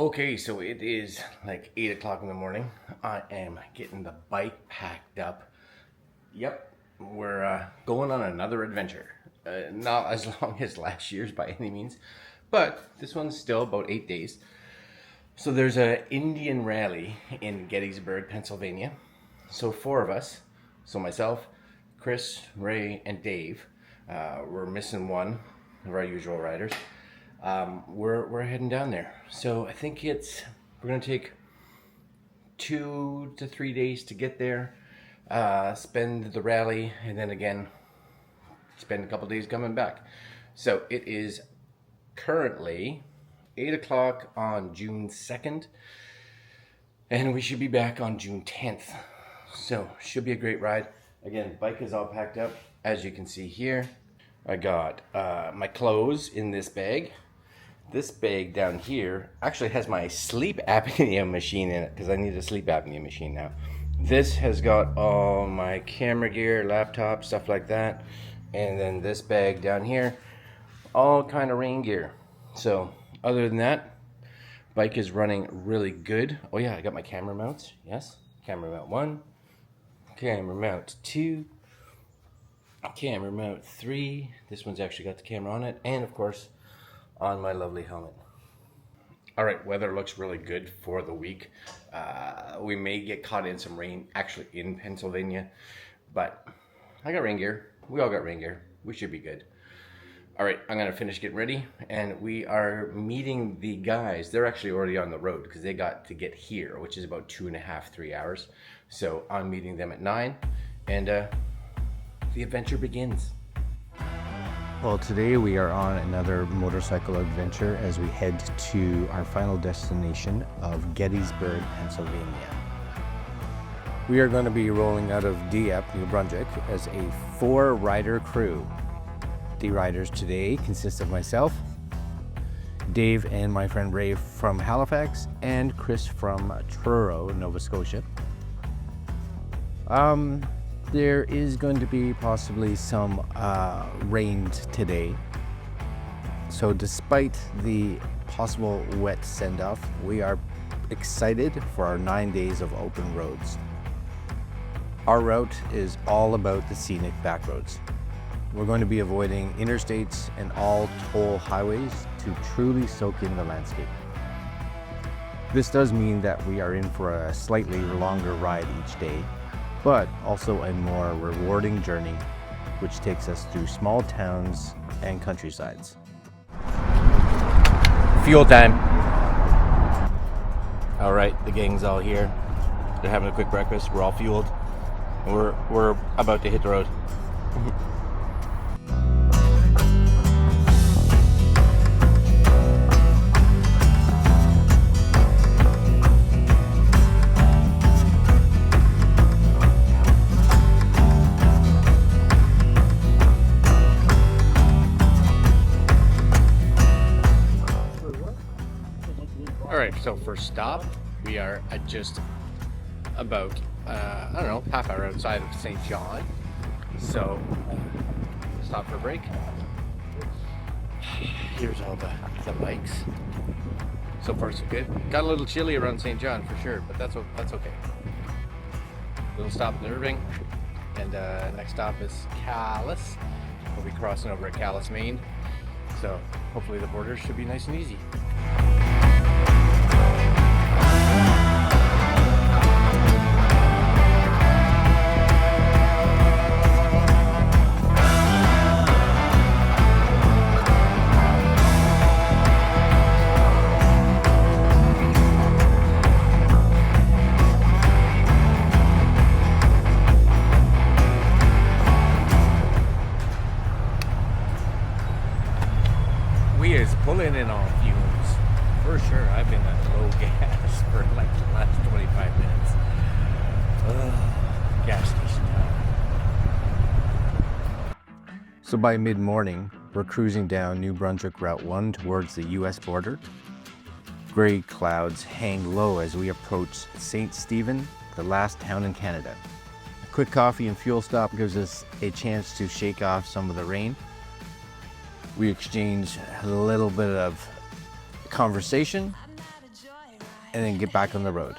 Okay, so it is like 8 o'clock in the morning. I am getting the bike packed up. Yep, we're going on another adventure. Not as long as last year's by any means, but this one's still about 8 days. So there's a Indian rally in Gettysburg, Pennsylvania. So four of us, so myself, Chris, Ray, and Dave, we're missing one of our usual riders. We're heading down there. So I think we're gonna take 2 to 3 days to get there, spend the rally, and then again spend a couple days coming back. So it is currently 8 o'clock on June 2nd, and we should be back on June 10th. So should be a great ride. Again, bike is all packed up, as you can see here. I got my clothes in this bag. This bag down here actually has my sleep apnea machine in it because I need a sleep apnea machine now. This has got all my camera gear, laptop, stuff like that. And then this bag down here, all kind of rain gear. So other than that, bike is running really good. Oh yeah, I got my camera mounts. Yes, camera mount 1, camera mount 2, camera mount 3. This one's actually got the camera on it. And of course, on my lovely helmet. All right, weather looks really good for the week. We may get caught in some rain actually in Pennsylvania, but I got rain gear. We all got rain gear. We should be good. All right, I'm gonna finish getting ready, and we are meeting the guys. They're actually already on the road because they got to get here, which is about 2.5, 3 hours. So I'm meeting them at 9, and the adventure begins. Well, today we are on another motorcycle adventure as we head to our final destination of Gettysburg, Pennsylvania. We are going to be rolling out of Dieppe, New Brunswick as a 4-rider crew. The riders today consist of myself, Dave and my friend Ray from Halifax, and Chris from Truro, Nova Scotia. There is going to be possibly some rain today. So despite the possible wet send-off, we are excited for our 9 days of open roads. Our route is all about the scenic back roads. We're going to be avoiding interstates and all toll highways to truly soak in the landscape. This does mean that we are in for a slightly longer ride each day, but also a more rewarding journey, which takes us through small towns and countrysides. Fuel time. All right, the gang's all here. They're having a quick breakfast. We're all fueled. And we're about to hit the road. So first stop, we are at just about, I don't know, half hour outside of St. John. So, stop for a break. Here's all the bikes. So far so good. Got a little chilly around St. John for sure, but that's okay. Little stop in Irving, and next stop is Calais. We'll be crossing over at Calais, Maine. So hopefully the border should be nice and easy. We is pulling in on fumes for sure. I've been at low gas for like the last 25 minutes. Gas station now. So by mid-morning, we're cruising down New Brunswick Route 1 towards the US border. Gray clouds hang low as we approach St. Stephen, the last town in Canada. A quick coffee and fuel stop gives us a chance to shake off some of the rain. We exchange a little bit of conversation, and then get back on the road.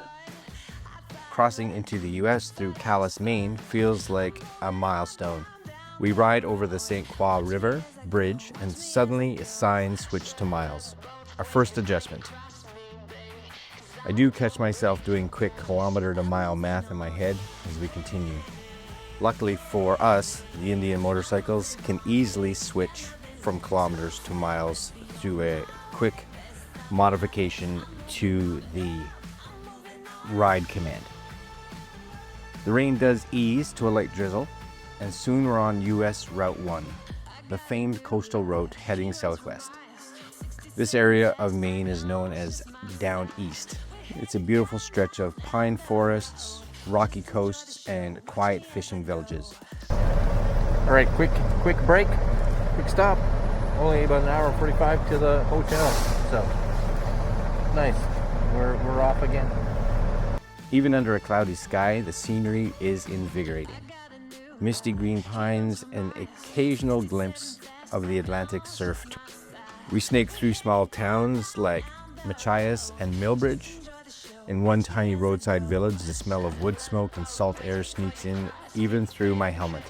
Crossing into the US through Calais, Maine feels like a milestone. We ride over the St. Croix River bridge and suddenly a sign switched to miles. Our first adjustment. I do catch myself doing quick kilometer to mile math in my head as we continue. Luckily for us, the Indian motorcycles can easily switch from kilometers to miles through a quick modification to the ride command. The rain does ease to a light drizzle, and soon we're on US Route 1, the famed coastal route heading southwest. This area of Maine is known as Down East. It's a beautiful stretch of pine forests, rocky coasts, and quiet fishing villages. All right, quick break, quick stop. Only about an hour and 45 to the hotel, so nice. We're off again. Even under a cloudy sky, the scenery is invigorating. Misty green pines and occasional glimpse of the Atlantic surf. We snake through small towns like Machias and Millbridge. In one tiny roadside village, the smell of wood smoke and salt air sneaks in even through my helmet.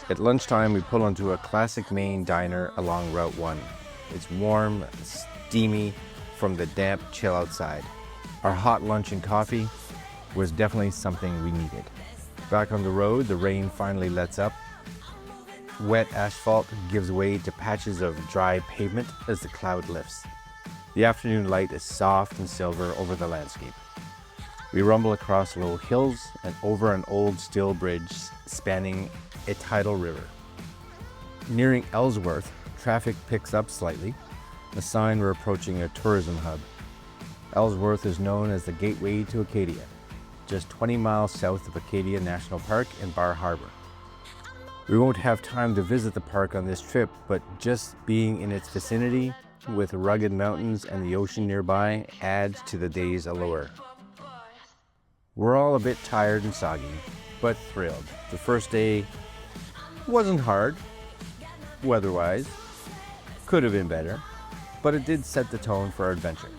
At lunchtime, we pull into a classic Maine diner along Route 1. It's warm, steamy from the damp chill outside. Our hot lunch and coffee was definitely something we needed. Back on the road, the rain finally lets up. Wet asphalt gives way to patches of dry pavement as the cloud lifts. The afternoon light is soft and silver over the landscape. We rumble across low hills and over an old steel bridge spanning a tidal river. Nearing Ellsworth, traffic picks up slightly, a sign we're approaching a tourism hub. Ellsworth is known as the gateway to Acadia, just 20 miles south of Acadia National Park and Bar Harbor. We won't have time to visit the park on this trip, but just being in its vicinity with rugged mountains and the ocean nearby adds to the day's allure. We're all a bit tired and soggy, but thrilled. The first day wasn't hard, weather-wise. Could have been better, but it did set the tone for our adventure.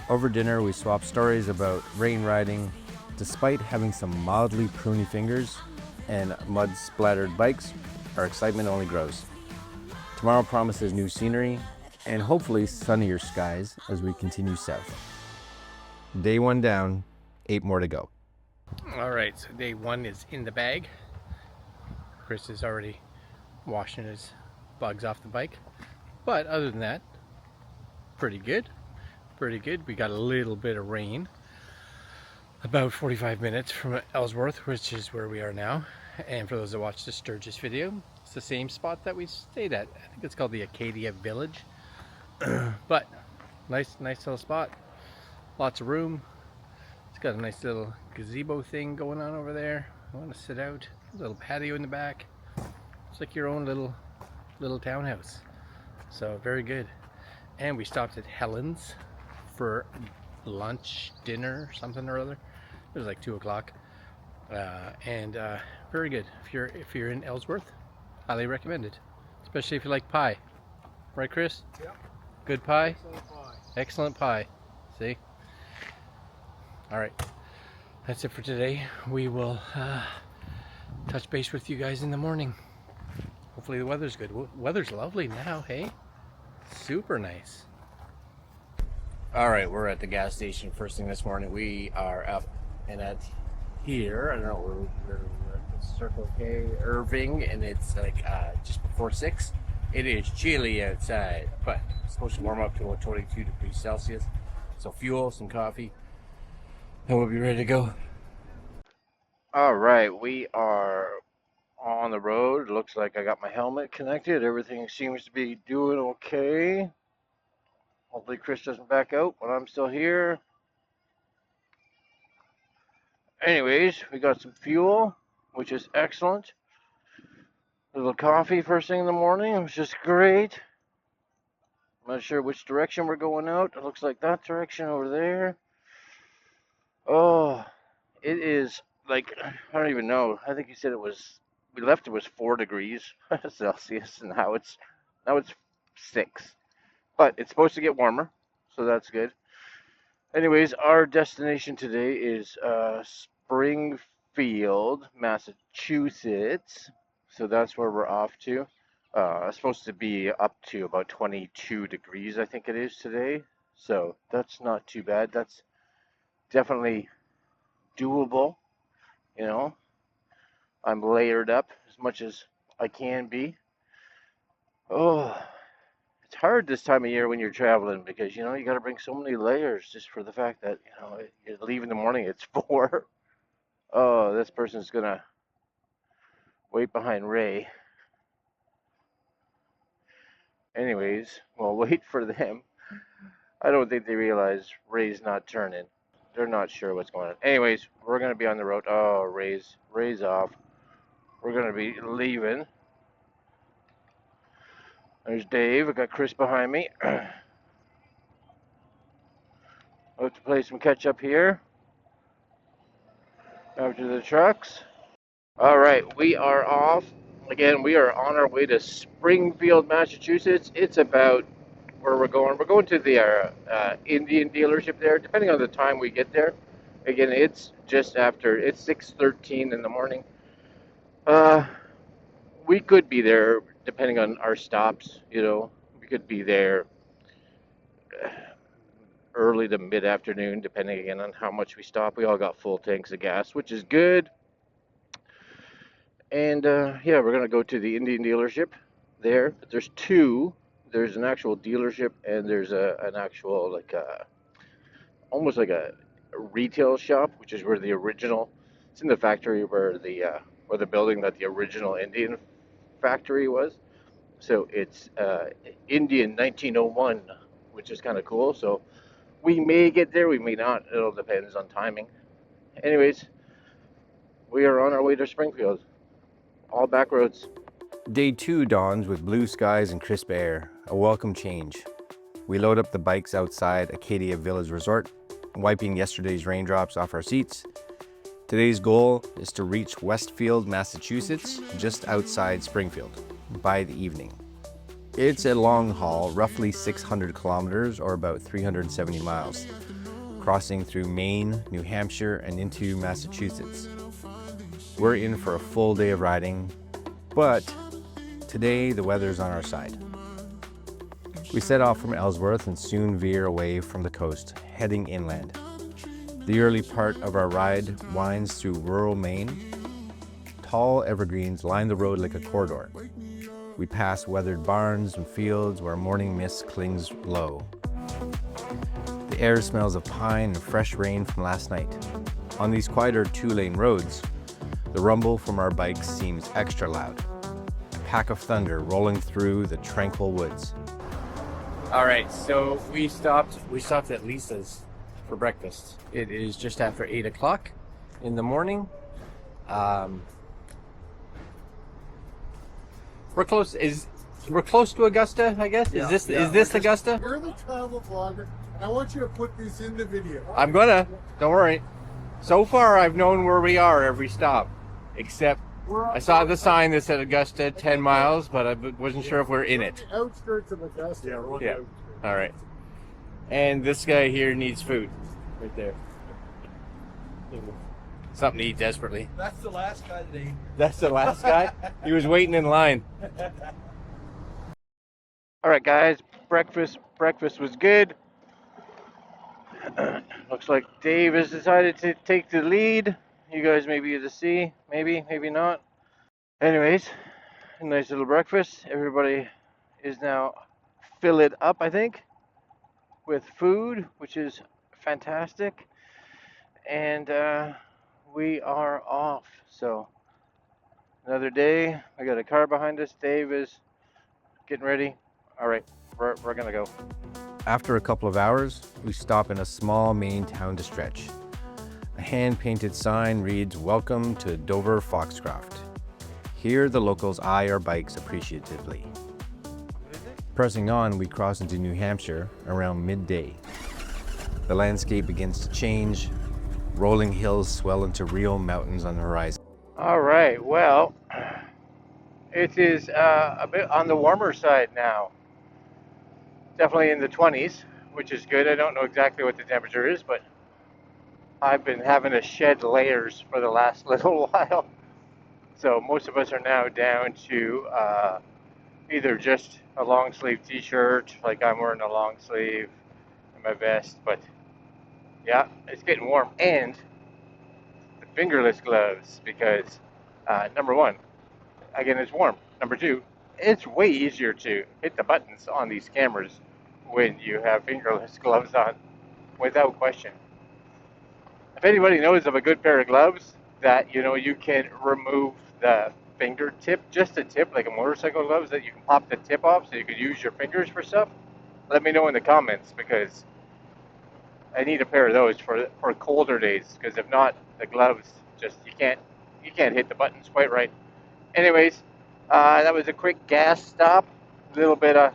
Over dinner, we swapped stories about rain riding. Despite having some mildly pruny fingers and mud-splattered bikes, our excitement only grows. Tomorrow promises new scenery and hopefully sunnier skies as we continue south. Day 1 down, 8 more to go. All right, so day 1 is in the bag. Chris is already washing his bugs off the bike. But other than that, pretty good. Pretty good. We got a little bit of rain. About 45 minutes from Ellsworth, which is where we are now. And for those that watched the Sturgis video, it's the same spot that we stayed at. I think it's called the Acadia Village. But nice little spot. Lots of room. It's got a nice little gazebo thing going on over there. I want to sit out. A little patio in the back. It's like your own little townhouse. So very good. And we stopped at Helen's for lunch, dinner, something or other. It was like 2 o'clock. Very good. If you're in Ellsworth, highly recommend it. Especially if you like pie. Right, Chris? Yep. Good pie? Excellent pie. Excellent pie. See? Alright. That's it for today. We will touch base with you guys in the morning. Hopefully the weather's good. Weather's lovely now, hey? Super nice. Alright, we're at the gas station first thing this morning. We are up and at here. I don't know, we're at the Circle K Irving, and it's like just before 6. It is chilly outside, but it's supposed to warm up to about 22 degrees Celsius. So fuel, some coffee, and we'll be ready to go. Alright, we are on the road. Looks like I got my helmet connected. Everything seems to be doing okay. Hopefully Chris doesn't back out when I'm still here. Anyways, we got some fuel, which is excellent. A little coffee first thing in the morning, which is great. I'm not sure which direction we're going out. It looks like that direction over there. Oh, it is like, I don't even know. I think he said we left it was 4 degrees Celsius, and now it's 6. But it's supposed to get warmer, so that's good. Anyways, our destination today is Springfield, Massachusetts. So that's where we're off to. It's supposed to be up to about 22 degrees, I think it is today. So that's not too bad. That's definitely doable. You know, I'm layered up as much as I can be. Oh, it's hard this time of year when you're traveling because you got to bring so many layers just for the fact that you leave in the morning. It's 4. Oh, this person's gonna wait behind Ray. Anyways, we'll wait for them. I don't think they realize Ray's not turning. They're not sure what's going on. Anyways, we're gonna be on the road. Oh, Ray's off. We're gonna be leaving. There's Dave. I got Chris behind me. I'll have to play some catch up here after the trucks. All right, we are off. Again, we are on our way to Springfield, Massachusetts. It's about where we're going. We're going to the Indian dealership there, depending on the time we get there. Again, it's just after, it's 6:13 in the morning. We could be there, depending on our stops, we could be there early to mid-afternoon, depending again on how much we stop. We all got full tanks of gas, which is good. And yeah, we're gonna go to the Indian dealership there. There's two. There's an actual dealership and there's an actual almost like a retail shop, which is where the original. It's in the factory where the building that the original Indian factory was. So it's Indian 1901, which is kind of cool. So we may get there, we may not. It all depends on timing. Anyways, we are on our way to Springfield. All back roads. Day 2 dawns with blue skies and crisp air, a welcome change. We load up the bikes outside Acadia Village Resort, wiping yesterday's raindrops off our seats. Today's goal is to reach Westfield, Massachusetts, just outside Springfield, by the evening. It's a long haul, roughly 600 kilometers or about 370 miles, crossing through Maine, New Hampshire, and into Massachusetts. We're in for a full day of riding, but today the weather's on our side. We set off from Ellsworth and soon veer away from the coast, heading inland. The early part of our ride winds through rural Maine. Tall evergreens line the road like a corridor. We pass weathered barns and fields where morning mist clings low. The air smells of pine and fresh rain from last night. On these quieter 2-lane roads, the rumble from our bikes seems extra loud. A pack of thunder rolling through the tranquil woods. All right, so we stopped at Lisa's for breakfast. It is just after 8 o'clock in the morning. We're close to Augusta, I guess. Yeah, Is this Augusta? You're the travel vlogger, and I want you to put this in the video. I'm gonna. Don't worry. So far, I've known where we are every stop, except I saw the sign that said Augusta 10 miles, but I wasn't sure if we're in it. The outskirts of Augusta. Yeah. All right. And this guy here needs food, right there. Something to eat desperately. That's the last guy that ate. That's the last guy? He was waiting in line. All right, guys. Breakfast was good. Looks like Dave has decided to take the lead. You guys may be to see, maybe not. Anyways, a nice little breakfast. Everybody is now filled up, I think, with food, which is fantastic. And we are off. So another day. I got a car behind us. Dave is getting ready. All right, we're gonna go. After a couple of hours, we stop in a small Maine town to stretch. A hand-painted sign reads, "Welcome to Dover Foxcroft." Here, the locals eye our bikes appreciatively. Pressing on, we cross into New Hampshire around midday. The landscape begins to change. Rolling hills swell into real mountains on the horizon. All right, well, it is a bit on the warmer side now. Definitely in the 20s, which is good. I don't know exactly what the temperature is, but I've been having to shed layers for the last little while. So most of us are now down to either just a long sleeve t-shirt, like I'm wearing a long sleeve, and my vest, but yeah, it's getting warm. And the fingerless gloves, because number one, again, it's warm. Number two, it's way easier to hit the buttons on these cameras when you have fingerless gloves on, without question. If anybody knows of a good pair of gloves that you can remove the fingertip, just the tip, like a motorcycle gloves that you can pop the tip off so you could use your fingers for stuff, let me know in the comments, because I need a pair of those for colder days. Because if not, the gloves just you can't hit the buttons quite right. Anyways, that was a quick gas stop. A little bit of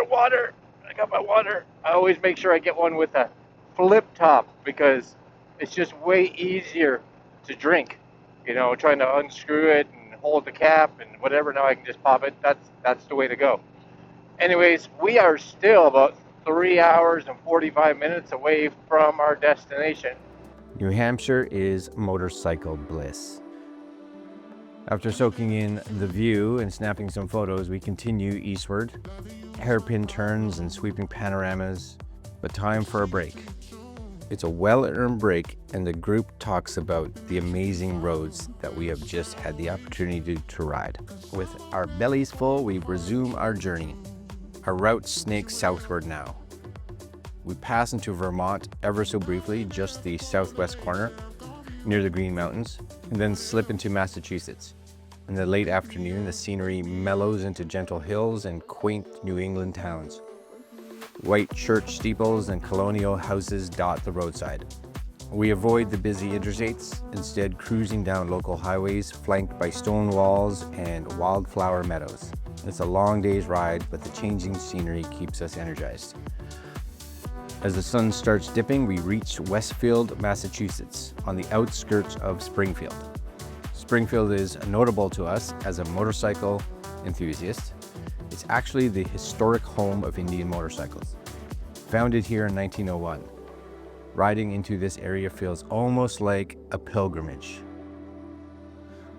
water. I got my water. I always make sure I get one with a flip top because it's just way easier to drink. Trying to unscrew it and hold the cap and whatever. Now I can just pop it. That's the way to go. Anyways, we are still about 3 hours and 45 minutes away from our destination. New Hampshire is motorcycle bliss. After soaking in the view and snapping some photos, we continue eastward. Hairpin turns and sweeping panoramas, but time for a break. It's a well-earned break, and the group talks about the amazing roads that we have just had the opportunity to ride. With our bellies full, we resume our journey. Our route snakes southward now. We pass into Vermont ever so briefly, just the southwest corner, near the Green Mountains, and then slip into Massachusetts. In the late afternoon, the scenery mellows into gentle hills and quaint New England towns. White church steeples and colonial houses dot the roadside. We avoid the busy interstates, instead cruising down local highways flanked by stone walls and wildflower meadows. It's a long day's ride, but the changing scenery keeps us energized. As the sun starts dipping, we reach Westfield, Massachusetts, on the outskirts of Springfield. Springfield is notable to us as a motorcycle enthusiast. It's actually the historic home of Indian motorcycles. Founded here in 1901, riding into this area feels almost like a pilgrimage.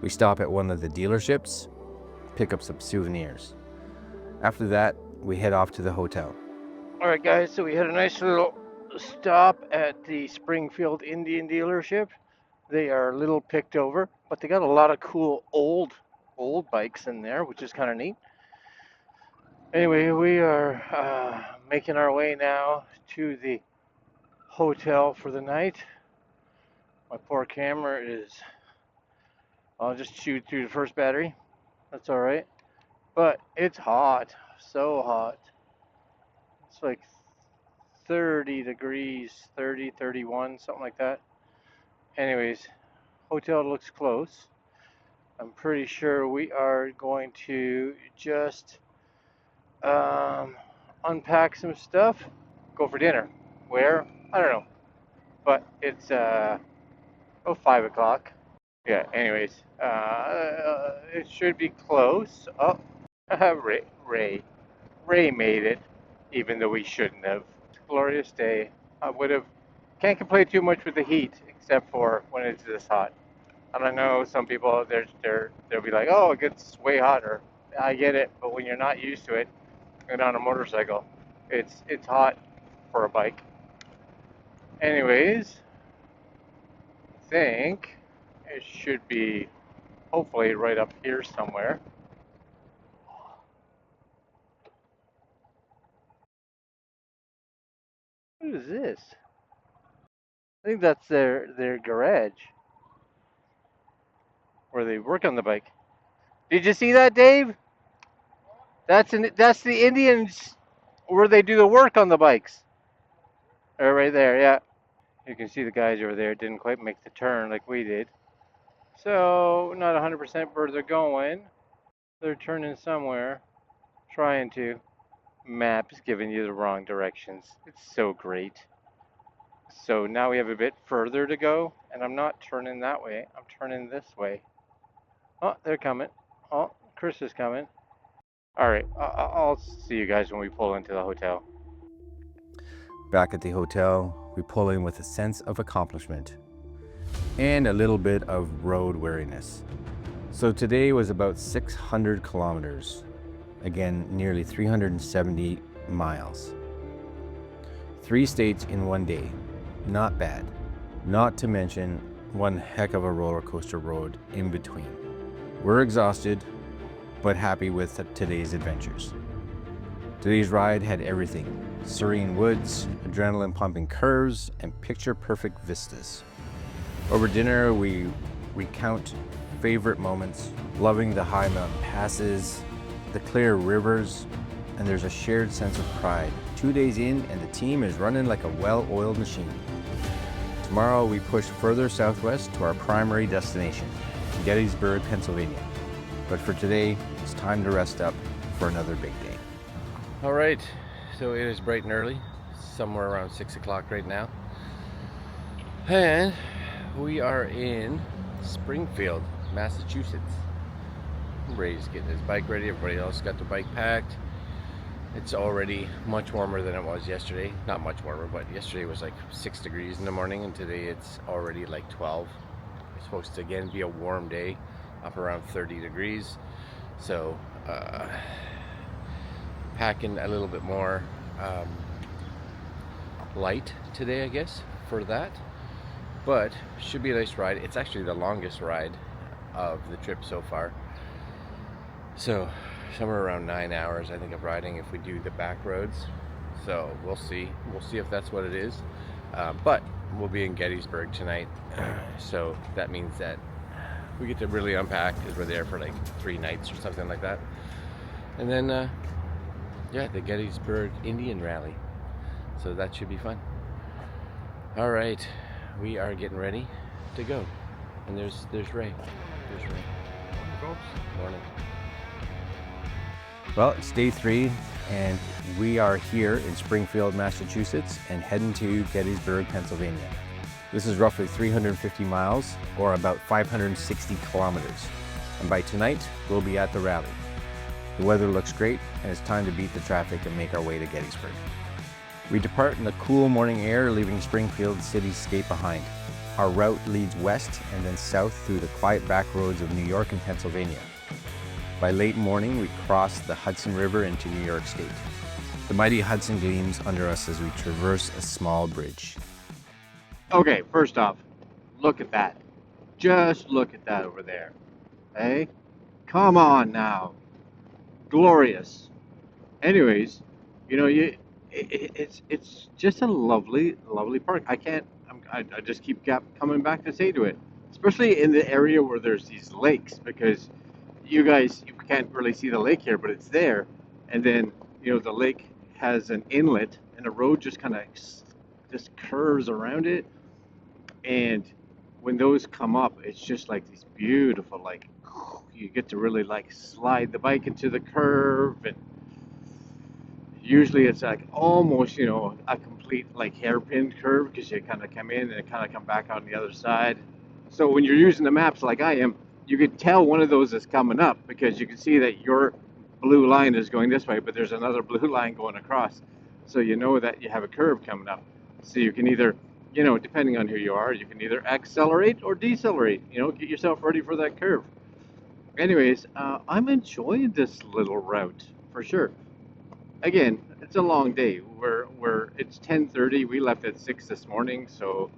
We stop at one of the dealerships, pick up some souvenirs. After that, we head off to the hotel. All right, guys, so we had a nice little stop at the Springfield Indian dealership. They are a little picked over, but they got a lot of cool old bikes in there, which is kind of neat. Anyway, we are making our way now to the hotel for the night. My poor camera is, I'll just shoot through the first battery. That's all right. But it's hot, so hot. It's like 30 degrees, 30, 31, something like that. Anyways, hotel looks close. I'm pretty sure we are going to just unpack some stuff, go for dinner. Where? I don't know. But it's 5 o'clock. Yeah, anyways, it should be close. Oh, Ray made it, even though we shouldn't have. It's a glorious day. I would have, can't complain too much with the heat, except for when it's this hot. And I know some people, they'll be like, oh, it gets way hotter. I get it, but when you're not used to it, and on a motorcycle, it's hot for a bike. Anyways, I think it should be hopefully right up here somewhere. What is this? I think that's their garage where they work on the bike. Did you see that, Dave? That's the Indians where they do the work on the bikes. They're right there, yeah. You can see the guys over there didn't quite make the turn like we did. So, not 100% where they're going. They're turning somewhere, trying to. Map's giving you the wrong directions. It's so great. So now we have a bit further to go, and I'm not turning that way. I'm turning this way. Oh, they're coming. Oh, Chris is coming. All right, I'll see you guys when we pull into the hotel. Back at the hotel, we pull in with a sense of accomplishment and a little bit of road weariness. So today was about 600 kilometers. Again, nearly 370 miles. 3 states in one day. Not bad. Not to mention one heck of a roller coaster road in between. We're exhausted, but happy with today's adventures. Today's ride had everything. Serene woods, adrenaline pumping curves, and picture perfect vistas. Over dinner, we recount favorite moments, loving the high mountain passes, the clear rivers, and there's a shared sense of pride. 2 days in and the team is running like a well-oiled machine. Tomorrow we push further southwest to our primary destination, Gettysburg, Pennsylvania. But for today, it's time to rest up for another big day. All right, so it is bright and early, somewhere around 6 o'clock right now. And we are in Springfield, Massachusetts. Ray's getting his bike ready. Everybody else got their bike packed. It's already much warmer than it was yesterday. Not much warmer, but yesterday was like 6 degrees in the morning, and today it's already like 12. It's supposed to again be a warm day, up around 30 degrees. So packing a little bit more light today, I guess, for that. But should be a nice ride. It's actually the longest ride of the trip so far. So somewhere around 9 hours, I think, of riding if we do the back roads. So we'll see. We'll see if that's what it is. But we'll be in Gettysburg tonight. So that means that we get to really unpack because we're there for like 3 nights or something like that. And then, yeah, the Gettysburg Indian Rally. So that should be fun. All right, we are getting ready to go. And there's Ray. There's Ray. Morning, folks. Morning. Well, it's day 3, and we are here in Springfield, Massachusetts, and heading to Gettysburg, Pennsylvania. This is roughly 350 miles, or about 560 kilometers. And by tonight, we'll be at the rally. The weather looks great, and it's time to beat the traffic and make our way to Gettysburg. We depart in the cool morning air, leaving Springfield cityscape behind. Our route leads west and then south through the quiet back roads of New York and Pennsylvania. By late morning, we cross the Hudson River into New York State. The mighty Hudson gleams under us as we traverse a small bridge. Okay, first off, look at that. Just look at that over there. Hey? Come on now. Glorious. Anyways, you know, it's just a lovely park. I just keep coming back to say to it, especially in the area where there's these lakes, because you can't really see the lake here, but it's there. And then, you know, the lake has an inlet and a road just kind of just curves around it. And when those come up, it's just like these beautiful, like, you get to really like slide the bike into the curve. And usually it's like almost, you know, a complete like hairpin curve, because you kind of come in and kind of come back on the other side. So when you're using the maps like I am, you could tell one of those is coming up, because you can see that your blue line is going this way, but there's another blue line going across. So you know that you have a curve coming up. So you can either, you know, depending on who you are, you can either accelerate or decelerate, you know, get yourself ready for that curve. Anyways, I'm enjoying this little route for sure. Again, it's a long day. It's 10:30. We left at 6 this morning, so,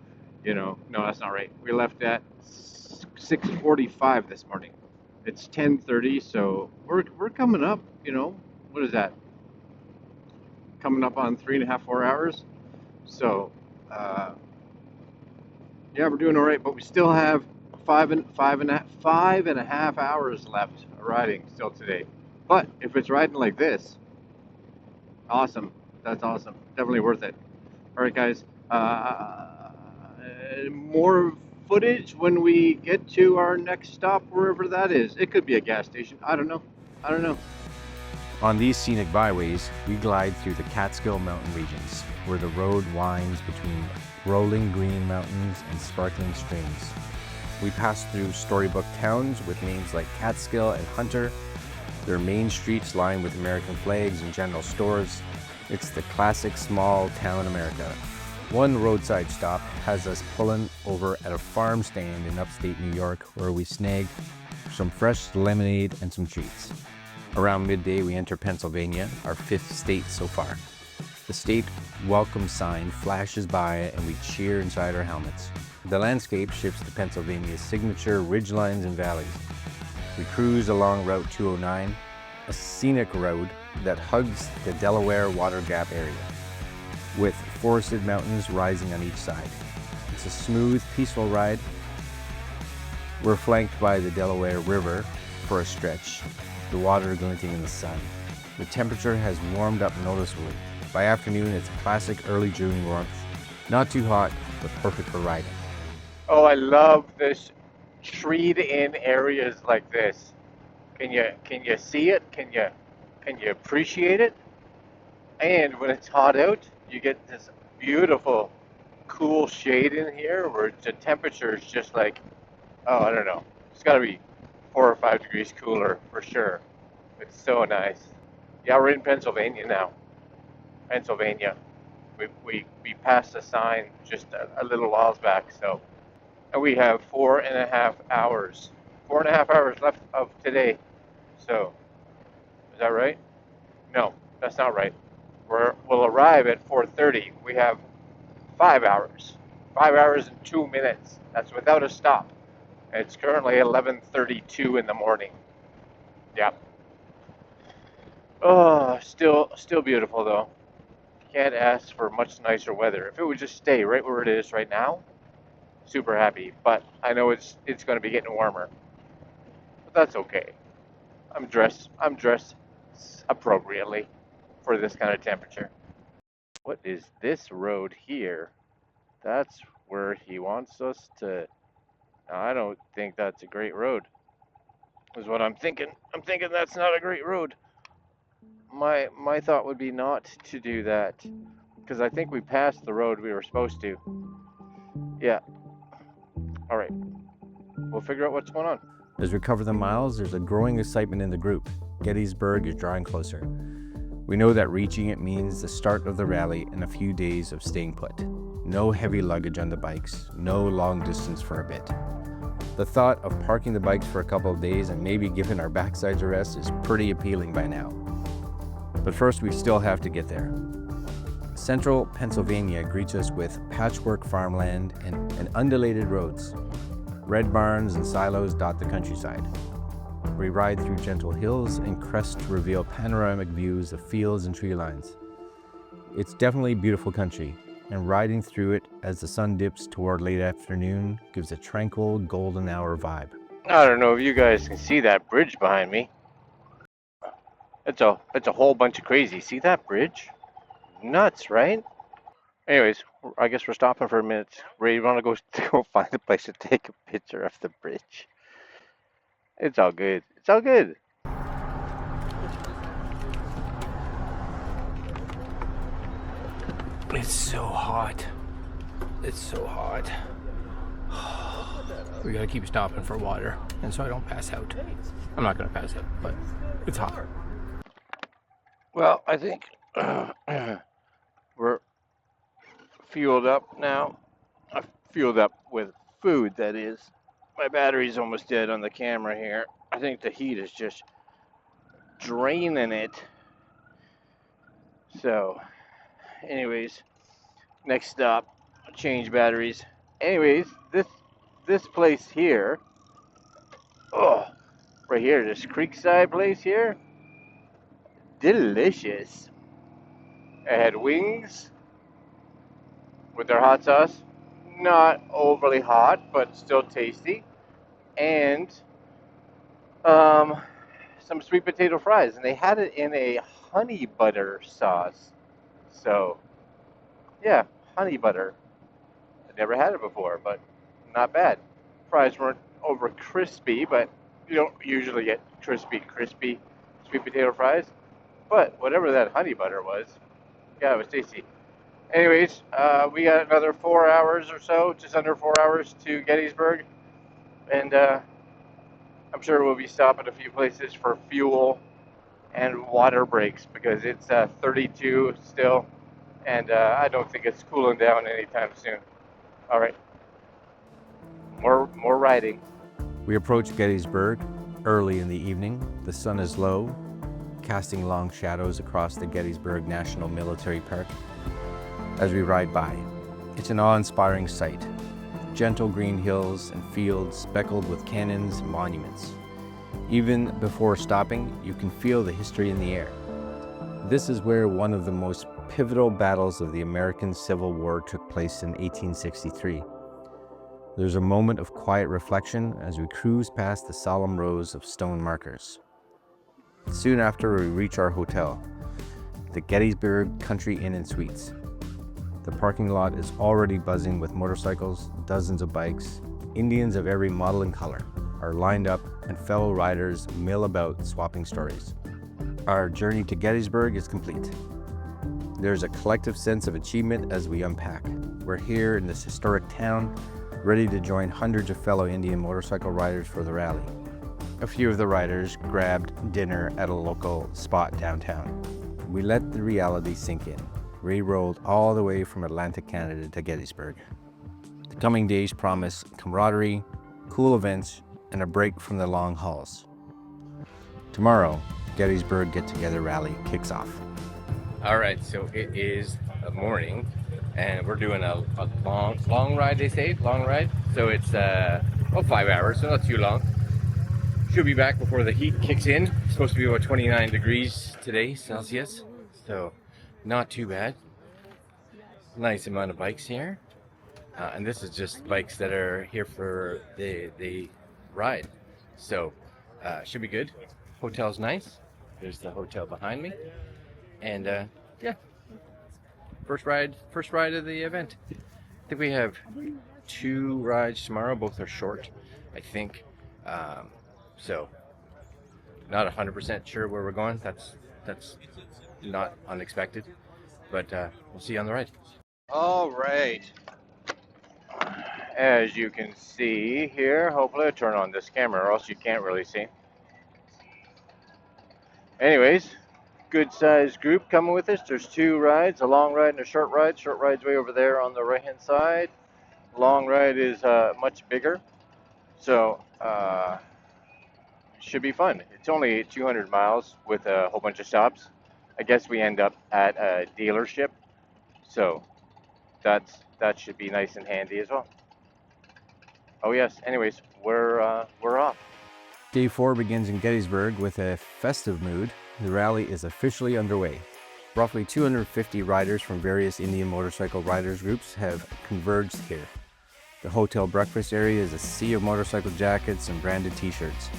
you know, no, that's not right. We left at 6:45 this morning. It's 10:30, so we're coming up, you know, what is that? Coming up on 3.5, 4 hours. So, yeah, we're doing all right, but we still have five and a half hours left of riding still today. But if it's riding like this, awesome. That's awesome. Definitely worth it. All right, guys. More footage when we get to our next stop, wherever that is. It could be a gas station. I don't know. On these scenic byways, we glide through the Catskill mountain regions, where the road winds between rolling green mountains and sparkling streams. We pass through storybook towns with names like Catskill and Hunter. There are main streets lined with American flags and general stores. It's the classic small town America. One roadside stop has us pulling over at a farm stand in upstate New York where we snag some fresh lemonade and some treats. Around midday, we enter Pennsylvania, our 5th state so far. The state welcome sign flashes by and we cheer inside our helmets. The landscape shifts to Pennsylvania's signature ridgelines and valleys. We cruise along Route 209, a scenic road that hugs the Delaware Water Gap area, with forested mountains rising on each side. It's a smooth, peaceful ride. We're flanked by the Delaware River for a stretch, the water glinting in the sun. The temperature has warmed up noticeably. By afternoon, it's classic early June warmth. Not too hot, but perfect for riding. Oh, I love this treed in areas like this. Can you see it? Can you appreciate it? And when it's hot out, you get this beautiful cool shade in here where the temperature is just like, oh, I don't know. It's got to be 4 or 5 degrees cooler for sure. It's so nice. Yeah, we're in Pennsylvania now. Pennsylvania. We passed a sign just a little while back, so, and we have 4.5 hours. 4.5 hours left of today. So, is that right? No, that's not right. We'll arrive at 4:30. We have 5 hours. 5 hours and 2 minutes. That's without a stop. And it's currently 11:32 in the morning. Yep. Oh, still beautiful though. Can't ask for much nicer weather. If it would just stay right where it is right now, super happy. But I know it's going to be getting warmer. But that's okay. I'm dressed appropriately for this kind of temperature. What is this road here? That's where he wants us to. I don't think that's a great road. Is what I'm thinking. I'm thinking that's not a great road. My thought would be not to do that, because I think we passed the road we were supposed to. Yeah. All right. We'll figure out what's going on. As we cover the miles, there's a growing excitement in the group. Gettysburg is drawing closer. We know that reaching it means the start of the rally and a few days of staying put. No heavy luggage on the bikes, no long distance for a bit. The thought of parking the bikes for a couple of days and maybe giving our backsides a rest is pretty appealing by now. But first, we still have to get there. Central Pennsylvania greets us with patchwork farmland and undulated roads. Red barns and silos dot the countryside. We ride through gentle hills and crests to reveal panoramic views of fields and tree lines. It's definitely beautiful country, and riding through it as the sun dips toward late afternoon gives a tranquil golden hour vibe. I don't know if you guys can see that bridge behind me. It's a whole bunch of crazy. See that bridge? Nuts, right? Anyways, I guess we're stopping for a minute. Ray, you want to go find a place to take a picture of the bridge? It's all good. It's all good. It's so hot. It's so hot. We gotta keep stopping for water, and so I don't pass out. I'm not gonna pass out, but it's hot. Well, I think we're fueled up now. I'm fueled up with food, that is. My battery's almost dead on the camera here. I think the heat is just draining it. So, anyways, next stop, change batteries. Anyways, this place here, right here, this creekside place here, delicious. I had wings with their hot sauce, not overly hot, but still tasty, and some sweet potato fries, and they had it in a honey butter sauce. So, yeah, honey butter. I never had it before, but not bad. Fries weren't over crispy, but you don't usually get crispy sweet potato fries. But whatever that honey butter was, yeah, it was tasty. Anyways, we got another 4 hours or so, just under 4 hours to Gettysburg. And I'm sure we'll be stopping a few places for fuel and water breaks because it's 32 still, and I don't think it's cooling down anytime soon. All right, more riding. We approach Gettysburg early in the evening. The sun is low, casting long shadows across the Gettysburg National Military Park as we ride by. It's an awe-inspiring sight. Gentle green hills and fields speckled with cannons and monuments. Even before stopping, you can feel the history in the air. This is where one of the most pivotal battles of the American Civil War took place in 1863. There's a moment of quiet reflection as we cruise past the solemn rows of stone markers. Soon after, we reach our hotel, the Gettysburg Country Inn and Suites. The parking lot is already buzzing with motorcycles, dozens of bikes. Indians of every model and color are lined up, and fellow riders mill about swapping stories. Our journey to Gettysburg is complete. There's a collective sense of achievement as we unpack. We're here in this historic town, ready to join hundreds of fellow Indian motorcycle riders for the rally. A few of the riders grabbed dinner at a local spot downtown. We let the reality sink in. We rolled all the way from Atlantic Canada to Gettysburg. The coming days promise camaraderie, cool events, and a break from the long hauls. Tomorrow, Gettysburg Get Together Rally kicks off. All right, so it is the morning, and we're doing a long ride. They say long ride, so it's about 5 hours, so not too long. Should be back before the heat kicks in. It's supposed to be about 29 degrees today, Celsius, so not too bad. Nice amount of bikes here, and this is just bikes that are here for the ride, so should be good. Hotel's nice. There's the hotel behind me, and yeah, first ride of the event. I think we have 2 rides tomorrow. Both are short, I think. So not 100% sure where we're going. That's not unexpected, but we'll see you on the ride. All right. As you can see here, hopefully I turn on this camera or else you can't really see. Anyways, good sized group coming with us. There's 2 rides, a long ride and a short ride. Short ride's way over there on the right hand side. Long ride is much bigger. So should be fun. It's only 200 miles with a whole bunch of stops. I guess we end up at a dealership. So that should be nice and handy as well. Oh yes, anyways, we're off. Day 4 begins in Gettysburg with a festive mood. The rally is officially underway. Roughly 250 riders from various Indian motorcycle riders groups have converged here. The hotel breakfast area is a sea of motorcycle jackets and branded t-shirts.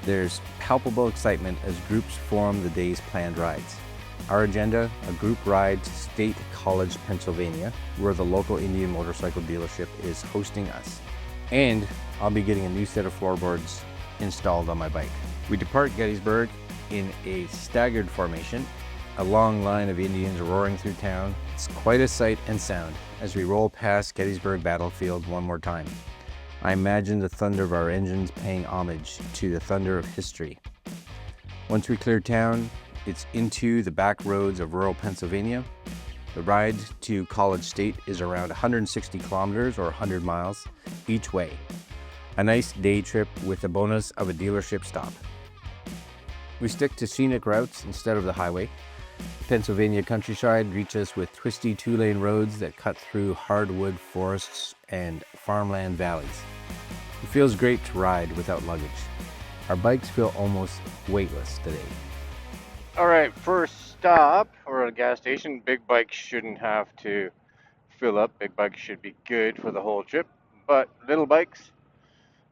There's palpable excitement as groups form the day's planned rides. Our agenda, a group ride to State College, Pennsylvania, where the local Indian motorcycle dealership is hosting us. And I'll be getting a new set of floorboards installed on my bike. We depart Gettysburg in a staggered formation, a long line of Indians roaring through town. It's quite a sight and sound as we roll past Gettysburg battlefield one more time. I imagine the thunder of our engines paying homage to the thunder of history. Once we clear town, it's into the back roads of rural Pennsylvania. The ride to College State is around 160 kilometers or 100 miles each way. A nice day trip with the bonus of a dealership stop. We stick to scenic routes instead of the highway. Pennsylvania countryside reaches with twisty 2-lane roads that cut through hardwood forests and farmland valleys. It feels great to ride without luggage. Our bikes feel almost weightless today. All right, first stop, we're at a gas station. Big bikes shouldn't have to fill up. Big bikes should be good for the whole trip. But little bikes,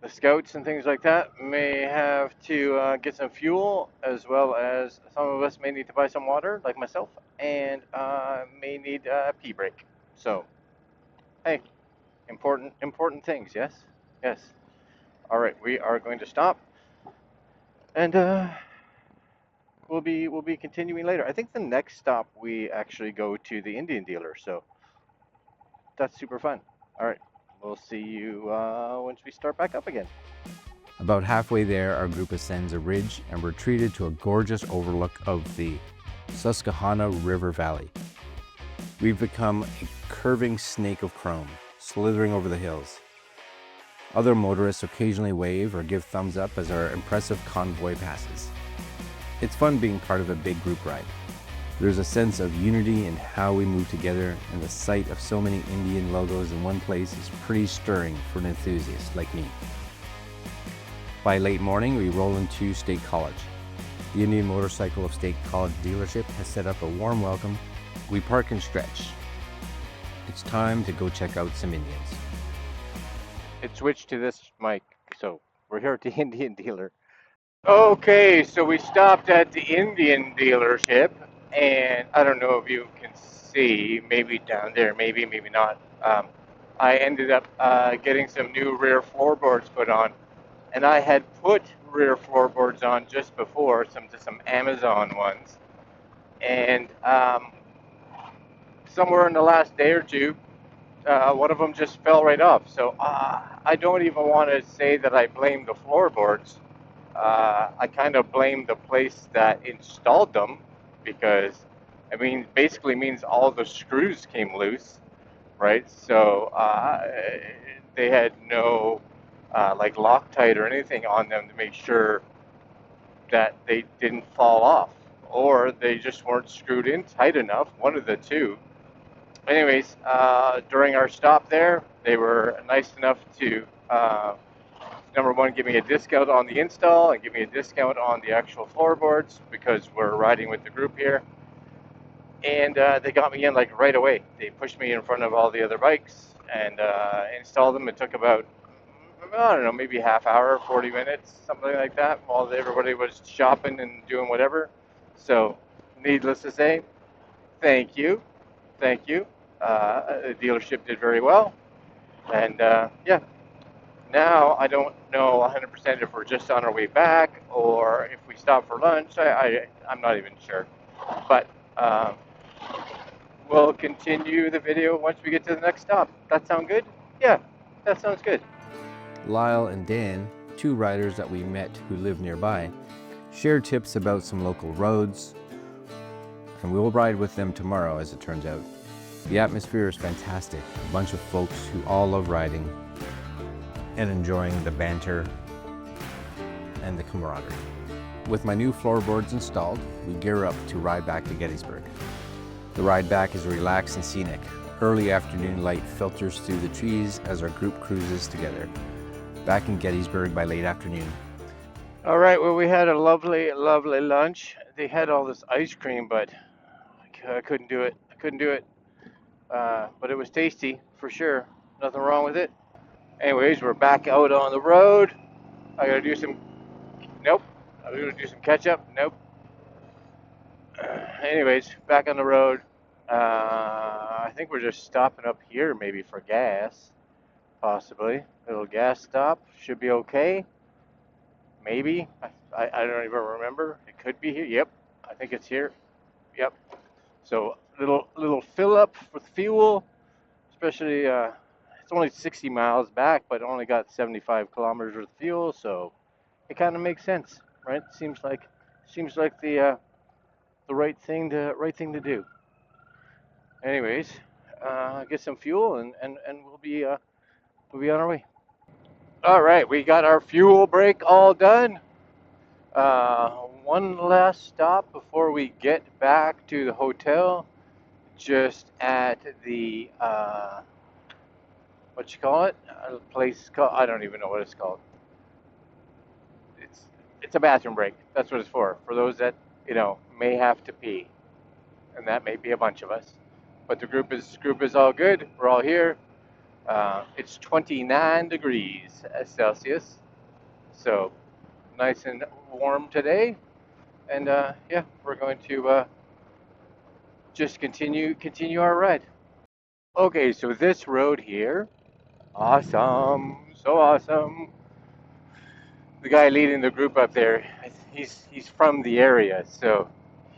the scouts and things like that, may have to get some fuel, as well as some of us may need to buy some water, like myself, and may need a pee break. So, hey, important things, yes? Yes. All right, we are going to stop, and we'll be continuing later. I think the next stop we actually go to the Indian dealer, so that's super fun. All right, we'll see you once we start back up again. A About halfway there, our group ascends a ridge and we're treated to a gorgeous overlook of the Susquehanna River Valley. We've become a curving snake of chrome, slithering over the hills. Other motorists occasionally wave or give thumbs up as our impressive convoy passes. It's fun being part of a big group ride. There's a sense of unity in how we move together, and the sight of so many Indian logos in one place is pretty stirring for an enthusiast like me. By late morning, we roll into State College. The Indian Motorcycle of State College dealership has set up a warm welcome. We park and stretch. It's time to go check out some Indians. It switched to this mic, so we're here at the Indian dealer. Okay, so we stopped at the Indian dealership, and I don't know if you can see, maybe down there, maybe not. I ended up getting some new rear floorboards put on, and I had put rear floorboards on just before, some Amazon ones, and somewhere in the last day or two, one of them just fell right off. So I don't even want to say that I blame the floorboards. I kind of blame the place that installed them, because I mean, basically means all the screws came loose, right? So they had no like Loctite or anything on them to make sure that they didn't fall off, or they just weren't screwed in tight enough, one of the two. Anyways, during our stop there, they were nice enough to, number one, give me a discount on the install and give me a discount on the actual floorboards, because we're riding with the group here. And they got me in like right away. They pushed me in front of all the other bikes and installed them. It took about, I don't know, maybe half hour, 40 minutes, something like that, while everybody was shopping and doing whatever. So, needless to say, thank you. The dealership did very well, and yeah. Now I don't know 100% if we're just on our way back or if we stop for lunch. I'm not even sure, but we'll continue the video once we get to the next stop. That sound good? Yeah, that sounds good. Lyle and Dan, two riders that we met who live nearby, share tips about some local roads, and we'll ride with them tomorrow, as it turns out. The atmosphere is fantastic, a bunch of folks who all love riding and enjoying the banter and the camaraderie. With my new floorboards installed, we gear up to ride back to Gettysburg. The ride back is relaxed and scenic. Early afternoon light filters through the trees as our group cruises together. Back in Gettysburg by late afternoon. All right, well, we had a lovely lunch. They had all this ice cream, but I couldn't do it. But it was tasty, for sure. Nothing wrong with it. Anyways, we're back out on the road. I gotta do some, nope. I'm gonna do some catch up, nope. Anyways, back on the road. I think we're just stopping up here maybe for gas, possibly. Little gas stop, should be okay. Maybe, I don't even remember. It could be here, yep. I think it's here, yep. So little fill up with fuel, especially it's only 60 miles back, but only got 75 kilometers worth of fuel, so it kind of makes sense, right? Seems like the right thing to do. Anyways, get some fuel and we'll be on our way. All right, we got our fuel break all done. One last stop before we get back to the hotel, just at the what you call it? A place called, I don't even know what it's called. It's a bathroom break. That's what it's for those that may have to pee, and that may be a bunch of us. But the group is all good. We're all here. It's 29 degrees Celsius, so nice and warm today. And yeah, we're going to just continue our ride. Okay, so this road here, awesome, so awesome. The guy leading the group up there, he's from the area, so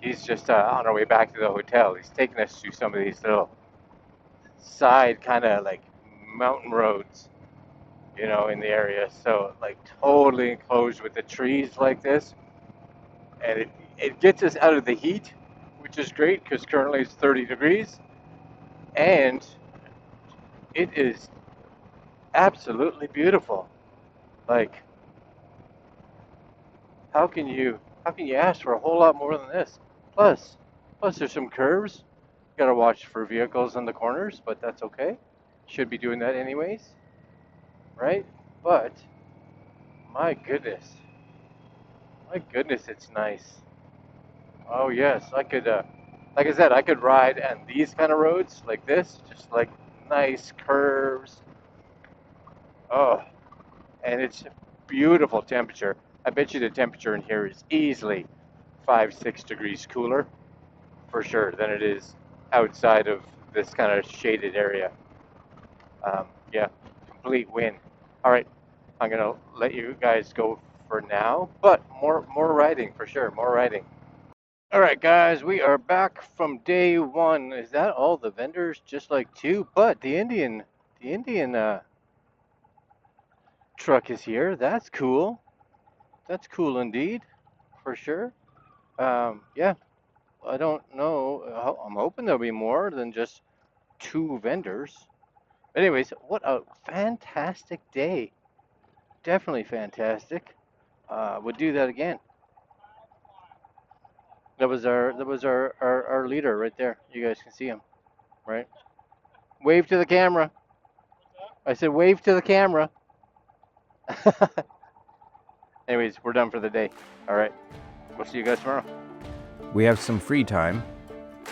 he's just on our way back to the hotel. He's taking us through some of these little side kind of like mountain roads, you know, in the area. So like totally enclosed with the trees like this, and it gets us out of the heat, which is great because currently it's 30 degrees, and it is absolutely beautiful. Like how can you ask for a whole lot more than this? Plus there's some curves. You gotta watch for vehicles in the corners, but that's okay. Should be doing that anyways, right? But my goodness, it's nice. Oh yes, I could, like I said, I could ride on these kind of roads like this, just like nice curves. Oh, and it's beautiful temperature. I bet you the temperature in here is easily 5, 6 degrees cooler for sure than it is outside of this kind of shaded area. Yeah, complete win. All right, I'm gonna let you guys go for now, but more riding for sure, more riding. All right, guys, we are back from day one. Is that all the vendors? Just like two, but the Indian truck is here. That's cool. That's cool indeed, for sure. Yeah, I don't know. I'm hoping there'll be more than just two vendors. Anyways, what a fantastic day. Definitely fantastic. Would do that again. That was our leader right there. You guys can see him, right? Wave to the camera. I said wave to the camera. Anyways, we're done for the day. All right. We'll see you guys tomorrow. We have some free time.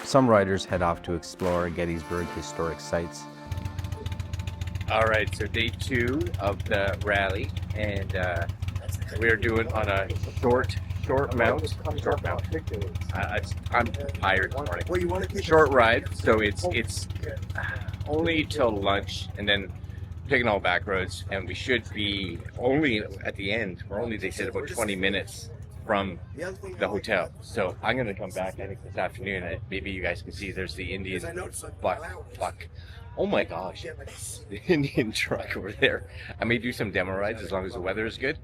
Some riders head off to explore Gettysburg historic sites. All right, so day 2 of the rally, and we're doing on a short mount. I'm tired this morning. Short ride, so it's only till lunch, and then taking all back roads, and we should be only at the end. We're only, they said, about 20 minutes from the hotel. So I'm gonna come back, I think, this afternoon. And maybe you guys can see there's the Indian buck. Oh my gosh, the Indian truck over there. I may do some demo rides as long as the weather is good.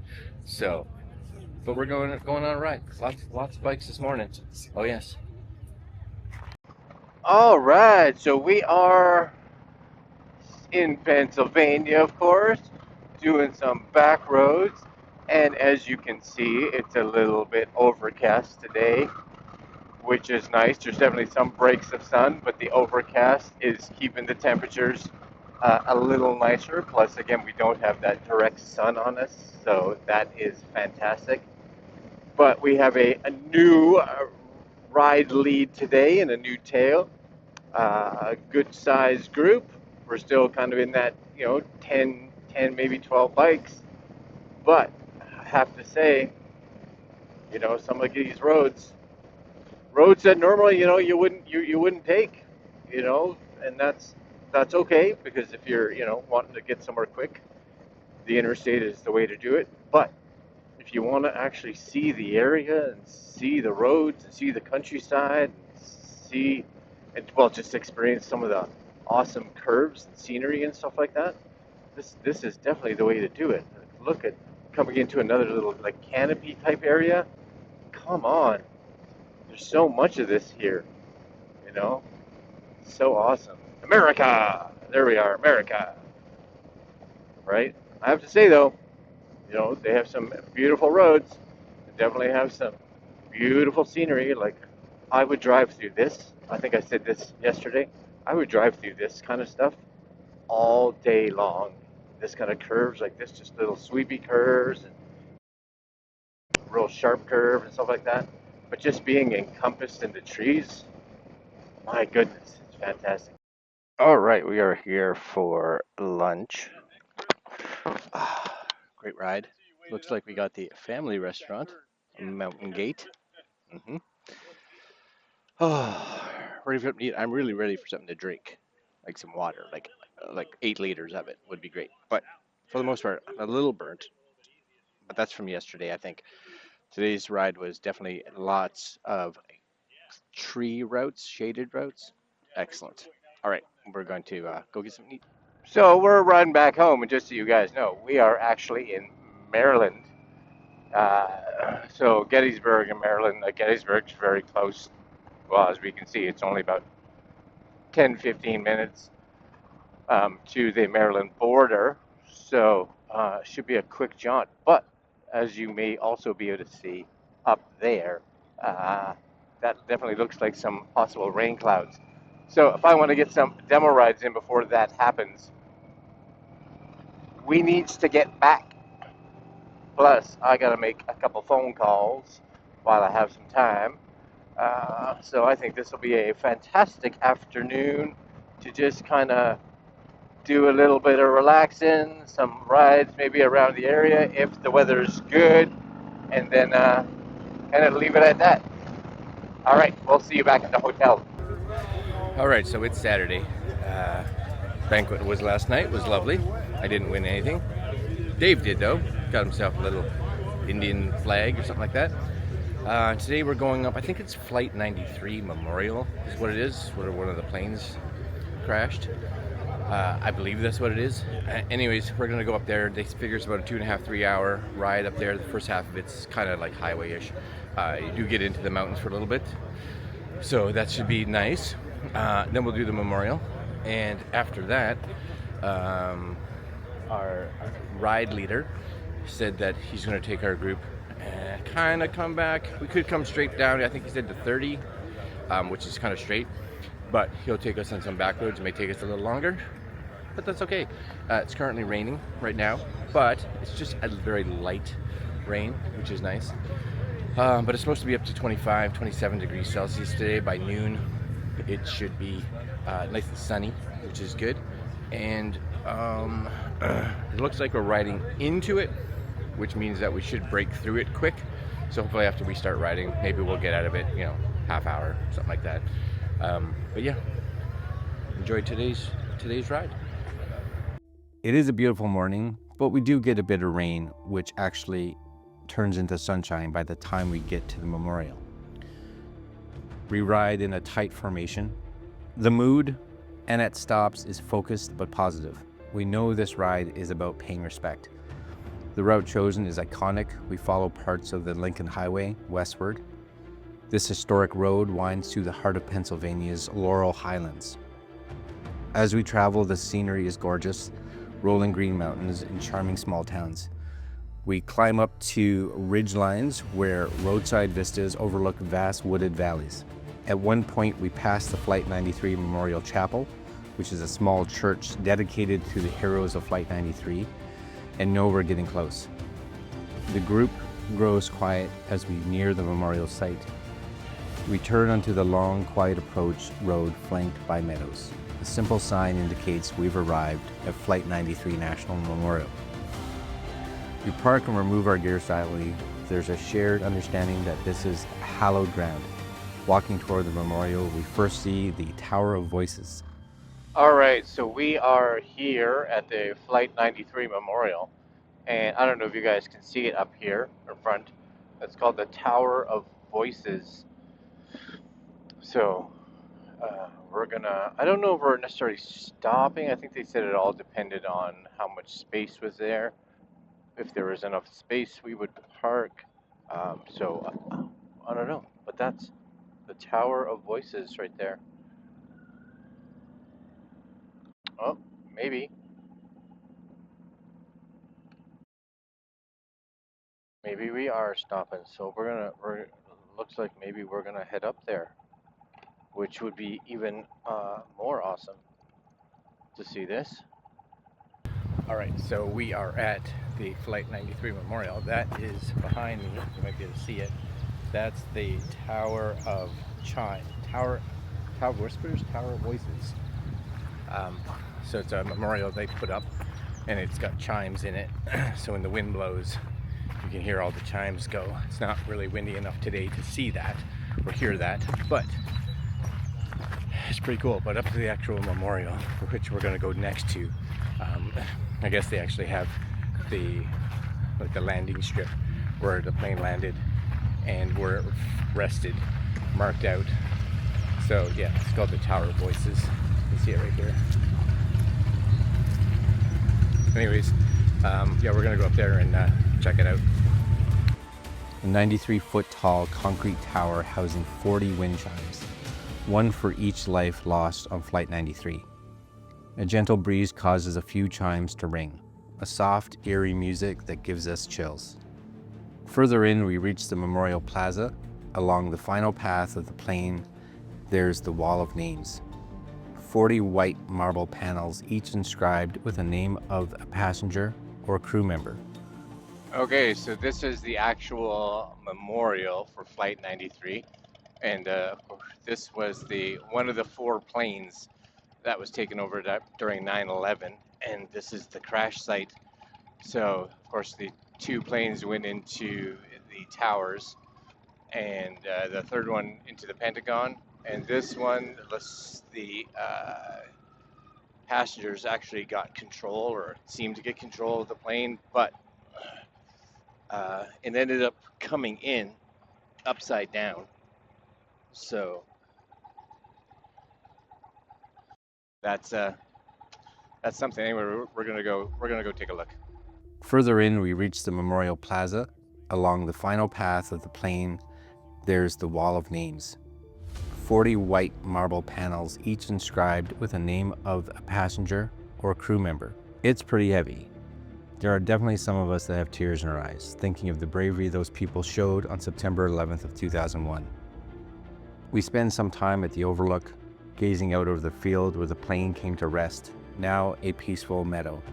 So, but we're going on a ride. Lots of bikes this morning. Oh yes. All right, so we are in Pennsylvania, of course, doing some back roads. And as you can see, it's a little bit overcast today, which is nice. There's definitely some breaks of sun, but the overcast is keeping the temperatures a little nicer. Plus, again, we don't have that direct sun on us, so that is fantastic. But we have a new ride lead today and a new tail. A good sized group. We're still kind of in that, 10, maybe 12 bikes. But I have to say, some of these roads that normally, you wouldn't take, and that's okay, because if you're, wanting to get somewhere quick, the interstate is the way to do it. But if you want to actually see the area and see the roads and see the countryside and just experience some of the awesome curves and scenery and stuff like that, this is definitely the way to do it. Look at coming into another little like canopy type area. Come on, there's so much of this here, so awesome. America, there we are, America, right? I have to say though, they have some beautiful roads. They definitely have some beautiful scenery. Like, I would drive through this. I think I said this yesterday. I would drive through this kind of stuff all day long. This kind of curves like this, just little sweepy curves and real sharp curve and stuff like that. But just being encompassed in the trees, my goodness, it's fantastic. All right, we are here for lunch. Great ride. Looks like we got the family restaurant, Mountain Gate. Mm-hmm. Oh, ready for something to eat. I'm really ready for something to drink, like some water, like 8 liters of it would be great. But for the most part, I'm a little burnt, but that's from yesterday, I think. Today's ride was definitely lots of tree routes, shaded routes. Excellent. All right, we're going to go get something to eat. So we're riding back home, and just so you guys know, we are actually in Maryland. So Gettysburg in Maryland, Gettysburg's very close. Well, as we can see, it's only about 10-15 minutes to the Maryland border. So it should be a quick jaunt. But as you may also be able to see up there, that definitely looks like some possible rain clouds. So if I want to get some demo rides in before that happens, we needs to get back. Plus, I got to make a couple phone calls while I have some time. So I think this will be a fantastic afternoon to just kind of do a little bit of relaxing, some rides maybe around the area if the weather's good, and then kind of leave it at that. All right, we'll see you back at the hotel. All right, so it's Saturday. Banquet was last night, was lovely. I didn't win anything. Dave did though, got himself a little Indian flag or something like that. Today we're going up, I think it's Flight 93 Memorial is what it is, where one of the planes crashed. I believe that's what it is. Anyways, we're gonna go up there. They figure it's about a 2.5-3 hour ride up there. The first half of it's kind of like highway-ish. You do get into the mountains for a little bit, so that should be nice. Then we'll do the memorial, and after that, our ride leader said that he's going to take our group and kind of come back. We could come straight down. I think he said to 30, which is kind of straight, but he'll take us on some back roads. It may take us a little longer, but that's okay. It's currently raining right now, but it's just a very light rain, which is nice. But it's supposed to be up to 25, 27 degrees Celsius today. By noon, it should be nice and sunny, which is good. And it looks like we're riding into it, which means that we should break through it quick. So hopefully after we start riding, maybe we'll get out of it, half hour, something like that. But yeah, enjoy today's ride. It is a beautiful morning, but we do get a bit of rain, which actually turns into sunshine by the time we get to the memorial. We ride in a tight formation. The mood and at stops is focused but positive. We know this ride is about paying respect. The route chosen is iconic. We follow parts of the Lincoln Highway westward. This historic road winds through the heart of Pennsylvania's Laurel Highlands. As we travel, the scenery is gorgeous, rolling green mountains and charming small towns. We climb up to ridge lines where roadside vistas overlook vast wooded valleys. At one point, we pass the Flight 93 Memorial Chapel, which is a small church dedicated to the heroes of Flight 93, and know we're getting close. The group grows quiet as we near the memorial site. We turn onto the long, quiet approach road flanked by meadows. A simple sign indicates we've arrived at Flight 93 National Memorial. We park and remove our gear silently. There's a shared understanding that this is hallowed ground. Walking toward the memorial, we first see the Tower of Voices. All right, so we are here at the Flight 93 Memorial, and I don't know if you guys can see it up here in front. It's called the Tower of Voices. So we're gonna, I don't know if we're necessarily stopping. I think they said it all depended on how much space was there. If there was enough space, we would park. So I don't know, but that's the Tower of Voices right there. Oh, maybe. Maybe we are stopping. So looks like maybe we're gonna head up there, which would be even more awesome to see this. All right, so we are at the Flight 93 Memorial. That is behind me. You might be able to see it. That's the Tower of Chime. Tower of Whispers, Tower of Voices. So it's a memorial they put up, and it's got chimes in it. So when the wind blows, you can hear all the chimes go. It's not really windy enough today to see that or hear that, but it's pretty cool. But up to the actual memorial, which we're going to go next to, I guess they actually have the landing strip where the plane landed and where it rested marked out. So yeah, it's called the Tower of Voices. You can see it right here. Anyways, yeah, we're gonna go up there and check it out. A 93-foot tall concrete tower housing 40 wind chimes, one for each life lost on Flight 93. A gentle breeze causes a few chimes to ring, a soft, eerie music that gives us chills. Further in, we reach the Memorial Plaza. Along the final path of the plane, there's the Wall of Names. 40 white marble panels, each inscribed with a name of a passenger or crew member. Okay, so this is the actual memorial for Flight 93, and this was one of the 4 planes that was taken over during 9/11, and this is the crash site. So, of course, the 2 planes went into the towers, and the 3rd one into the Pentagon, and this one, the passengers actually got control, or seemed to get control of the plane, but it ended up coming in upside down. So that's something. Anyway, we're gonna go take a look. Further in, we reach the Memorial Plaza. Along the final path of the plane, there's the Wall of Names. 40 white marble panels, each inscribed with a name of a passenger or crew member. It's pretty heavy. There are definitely some of us that have tears in our eyes, thinking of the bravery those people showed on September 11th of 2001. We spend some time at the overlook, gazing out over the field where the plane came to rest, now a peaceful meadow.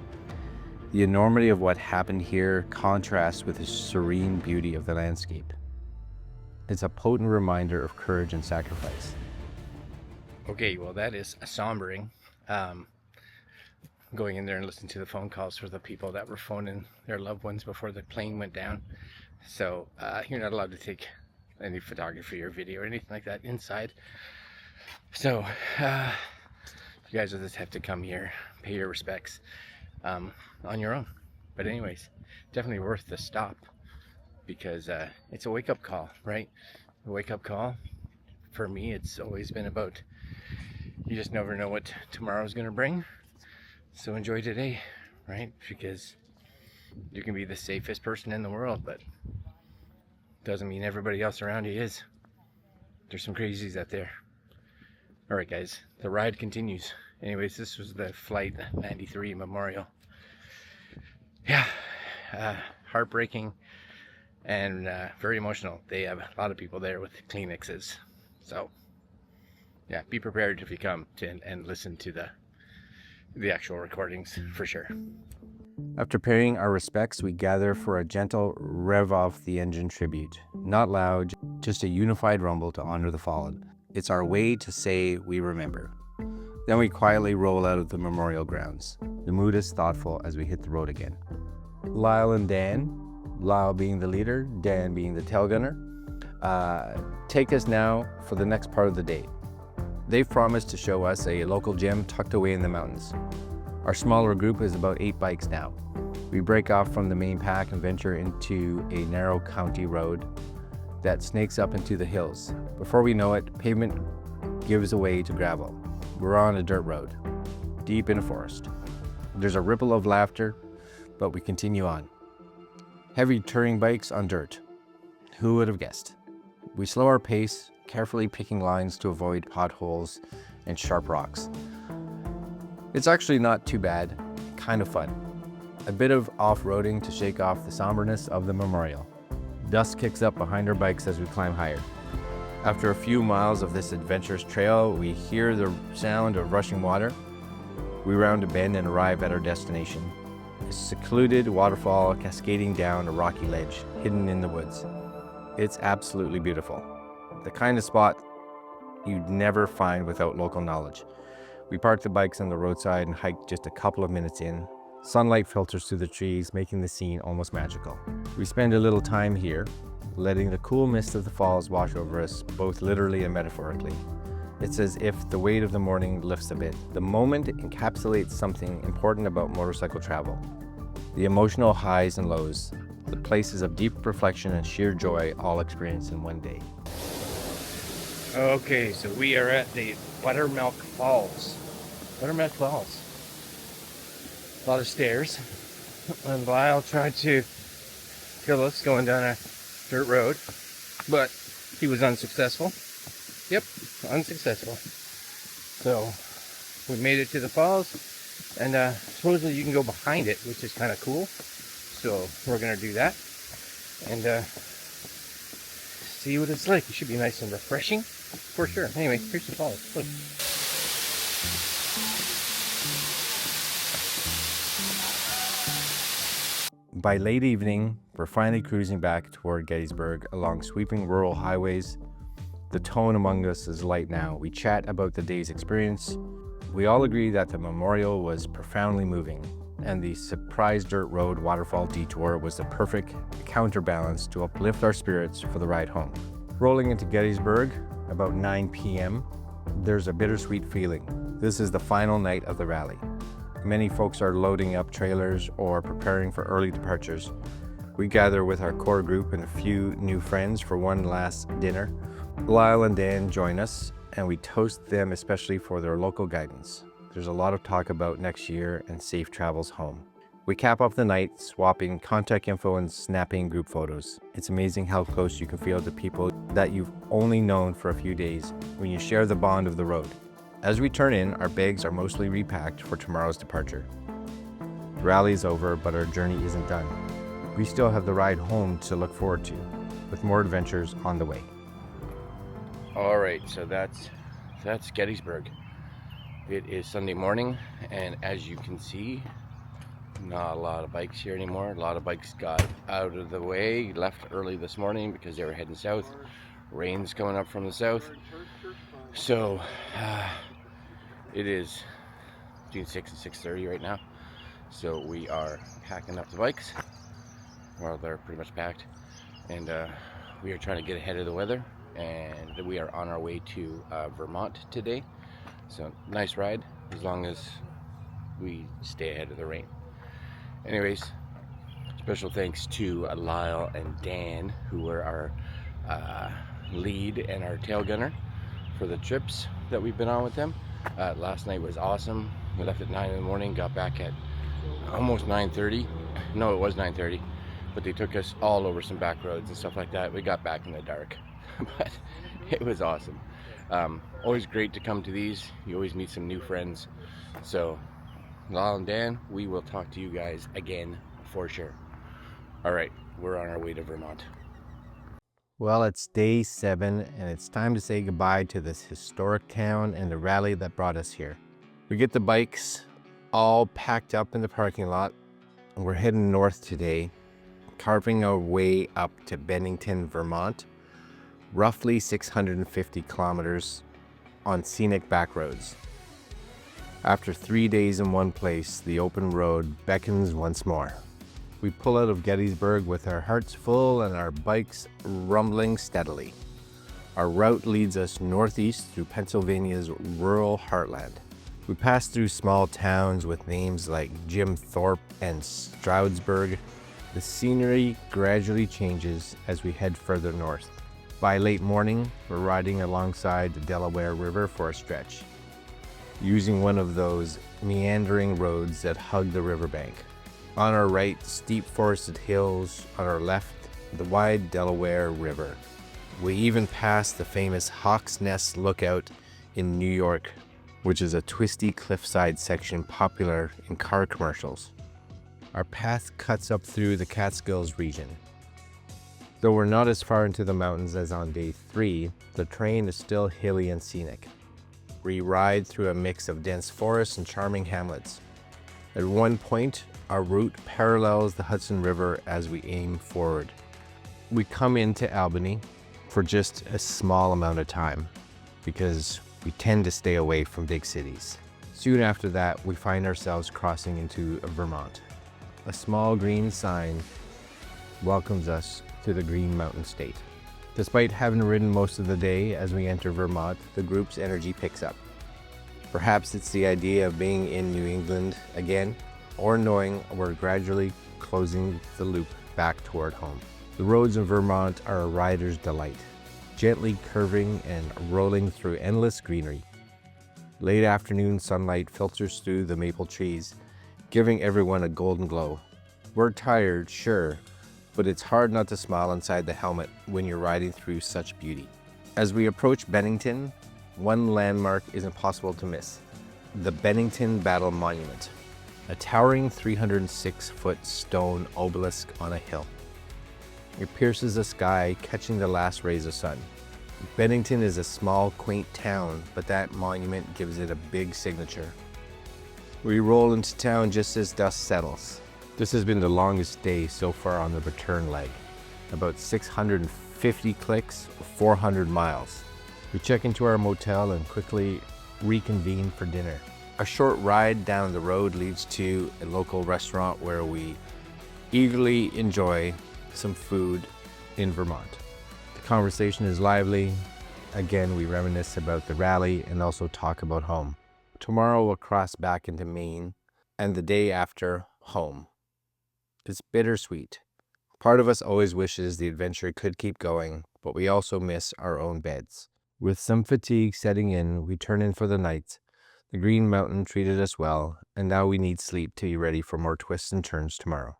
The enormity of what happened here contrasts with the serene beauty of the landscape. It's a potent reminder of courage and sacrifice. Okay, well, that is a sombering. Going in there and listening to the phone calls for the people that were phoning their loved ones before the plane went down. So you're not allowed to take any photography or video or anything like that inside. So you guys will just have to come here, pay your respects on your own. But anyways, definitely worth the stop, because it's a wake-up call, right? A wake-up call. For me, it's always been about, you just never know what tomorrow's gonna bring. So enjoy today, right? Because you can be the safest person in the world, but doesn't mean everybody else around you is. There's some crazies out there. All right, guys, the ride continues. Anyways, this was the Flight 93 memorial. Yeah, heartbreaking and very emotional. They have a lot of people there with Kleenexes. So yeah, be prepared if you come to and listen to the actual recordings for sure. After paying our respects, we gather for a gentle rev off the engine tribute. Not loud, just a unified rumble to honor the fallen. It's our way to say we remember. Then we quietly roll out of the memorial grounds. The mood is thoughtful as we hit the road again. Lyle and Dan, Lyle being the leader, Dan being the tail gunner, take us now for the next part of the day. They've promised to show us a local gym tucked away in the mountains. Our smaller group is about 8 bikes now. We break off from the main pack and venture into a narrow county road that snakes up into the hills. Before we know it, pavement gives way to gravel. We're on a dirt road, deep in a forest. There's a ripple of laughter, but we continue on. Heavy touring bikes on dirt. Who would have guessed? We slow our pace, carefully picking lines to avoid potholes and sharp rocks. It's actually not too bad, kind of fun. A bit of off-roading to shake off the somberness of the memorial. Dust kicks up behind our bikes as we climb higher. After a few miles of this adventurous trail, we hear the sound of rushing water. We round a bend and arrive at our destination. A secluded waterfall cascading down a rocky ledge, hidden in the woods. It's absolutely beautiful. The kind of spot you'd never find without local knowledge. We park the bikes on the roadside and hike just a couple of minutes in. Sunlight filters through the trees, making the scene almost magical. We spend a little time here, letting the cool mist of the falls wash over us, both literally and metaphorically. It's as if the weight of the morning lifts a bit. The moment encapsulates something important about motorcycle travel. The emotional highs and lows, the places of deep reflection and sheer joy all experienced in one day. Okay, so we are at the Buttermilk Falls. Buttermilk Falls. a lot of stairs. And Lyle tried to kill us going down a dirt road, but he was unsuccessful. Yep, unsuccessful. So we made it to the falls, and supposedly you can go behind it, which is kind of cool. So we're gonna do that and see what it's like. It should be nice and refreshing for sure. Anyway, here's the falls. Look. By late evening, we're finally cruising back toward Gettysburg along sweeping rural highways. The tone among us is light now. We chat about the day's experience. We all agree that the memorial was profoundly moving, and the surprise dirt road waterfall detour was the perfect counterbalance to uplift our spirits for the ride home. Rolling into Gettysburg about 9 p.m., there's a bittersweet feeling. This is the final night of the rally. Many folks are loading up trailers or preparing for early departures. We gather with our core group and a few new friends for one last dinner. Lyle and Dan join us, and we toast them especially for their local guidance. There's a lot of talk about next year and safe travels home. We cap off the night, swapping contact info and snapping group photos. It's amazing how close you can feel to people that you've only known for a few days when you share the bond of the road. As we turn in, our bags are mostly repacked for tomorrow's departure. The rally is over, but our journey isn't done. We still have the ride home to look forward to, with more adventures on the way. All right, so that's Gettysburg. It is Sunday morning, and as you can see, not a lot of bikes here anymore. A lot of bikes got out of the way, left early this morning because they were heading south. Rain's coming up from the south. So it is between 6 and 6:30 right now. So we are packing up the bikes. Well, they're pretty much packed, and we are trying to get ahead of the weather. And we are on our way to Vermont today. So nice ride, as long as we stay ahead of the rain. Anyways, special thanks to Lyle and Dan, who were our lead and our tail gunner for the trips that we've been on with them. Last night was awesome. We left at 9 in the morning, got back at almost 9:30. No, it was 9:30, but they took us all over some back roads and stuff like that. We got back in the dark, but it was awesome. Always great to come to these. You always meet some new friends. So Lyle and Dan, we will talk to you guys again for sure. All right, we're on our way to Vermont. Well, it's day 7, and it's time to say goodbye to this historic town and the rally that brought us here. We get the bikes all packed up in the parking lot, and we're heading north today, carving our way up to Bennington, Vermont, roughly 650 kilometers on scenic back roads. After 3 days in one place, the open road beckons once more. We pull out of Gettysburg with our hearts full and our bikes rumbling steadily. Our route leads us northeast through Pennsylvania's rural heartland. We pass through small towns with names like Jim Thorpe and Stroudsburg. The scenery gradually changes as we head further north. By late morning, we're riding alongside the Delaware River for a stretch, using one of those meandering roads that hug the riverbank. On our right, steep forested hills. On our left, the wide Delaware River. We even pass the famous Hawk's Nest Lookout in New York, which is a twisty cliffside section popular in car commercials. Our path cuts up through the Catskills region. Though we're not as far into the mountains as on day 3, the terrain is still hilly and scenic. We ride through a mix of dense forests and charming hamlets. At one point, our route parallels the Hudson River as we aim forward. We come into Albany for just a small amount of time because we tend to stay away from big cities. Soon after that, we find ourselves crossing into Vermont. A small green sign welcomes us to the Green Mountain State. Despite having ridden most of the day, as we enter Vermont, the group's energy picks up. Perhaps it's the idea of being in New England again, or knowing we're gradually closing the loop back toward home. The roads in Vermont are a rider's delight, gently curving and rolling through endless greenery. Late afternoon sunlight filters through the maple trees, giving everyone a golden glow. We're tired, sure, but it's hard not to smile inside the helmet when you're riding through such beauty. As we approach Bennington, one landmark is impossible to miss: the Bennington Battle Monument, a towering 306-foot stone obelisk on a hill. It pierces the sky, catching the last rays of sun. Bennington is a small, quaint town, but that monument gives it a big signature. We roll into town just as dusk settles. This has been the longest day so far on the return leg, about 650 clicks, 400 miles. We check into our motel and quickly reconvene for dinner. A short ride down the road leads to a local restaurant where we eagerly enjoy some food in Vermont. The conversation is lively. Again, we reminisce about the rally and also talk about home. Tomorrow we'll cross back into Maine, and the day after, home. It's bittersweet. Part of us always wishes the adventure could keep going, but we also miss our own beds. With some fatigue setting in, we turn in for the night. The Green Mountain treated us well, and now we need sleep to be ready for more twists and turns tomorrow.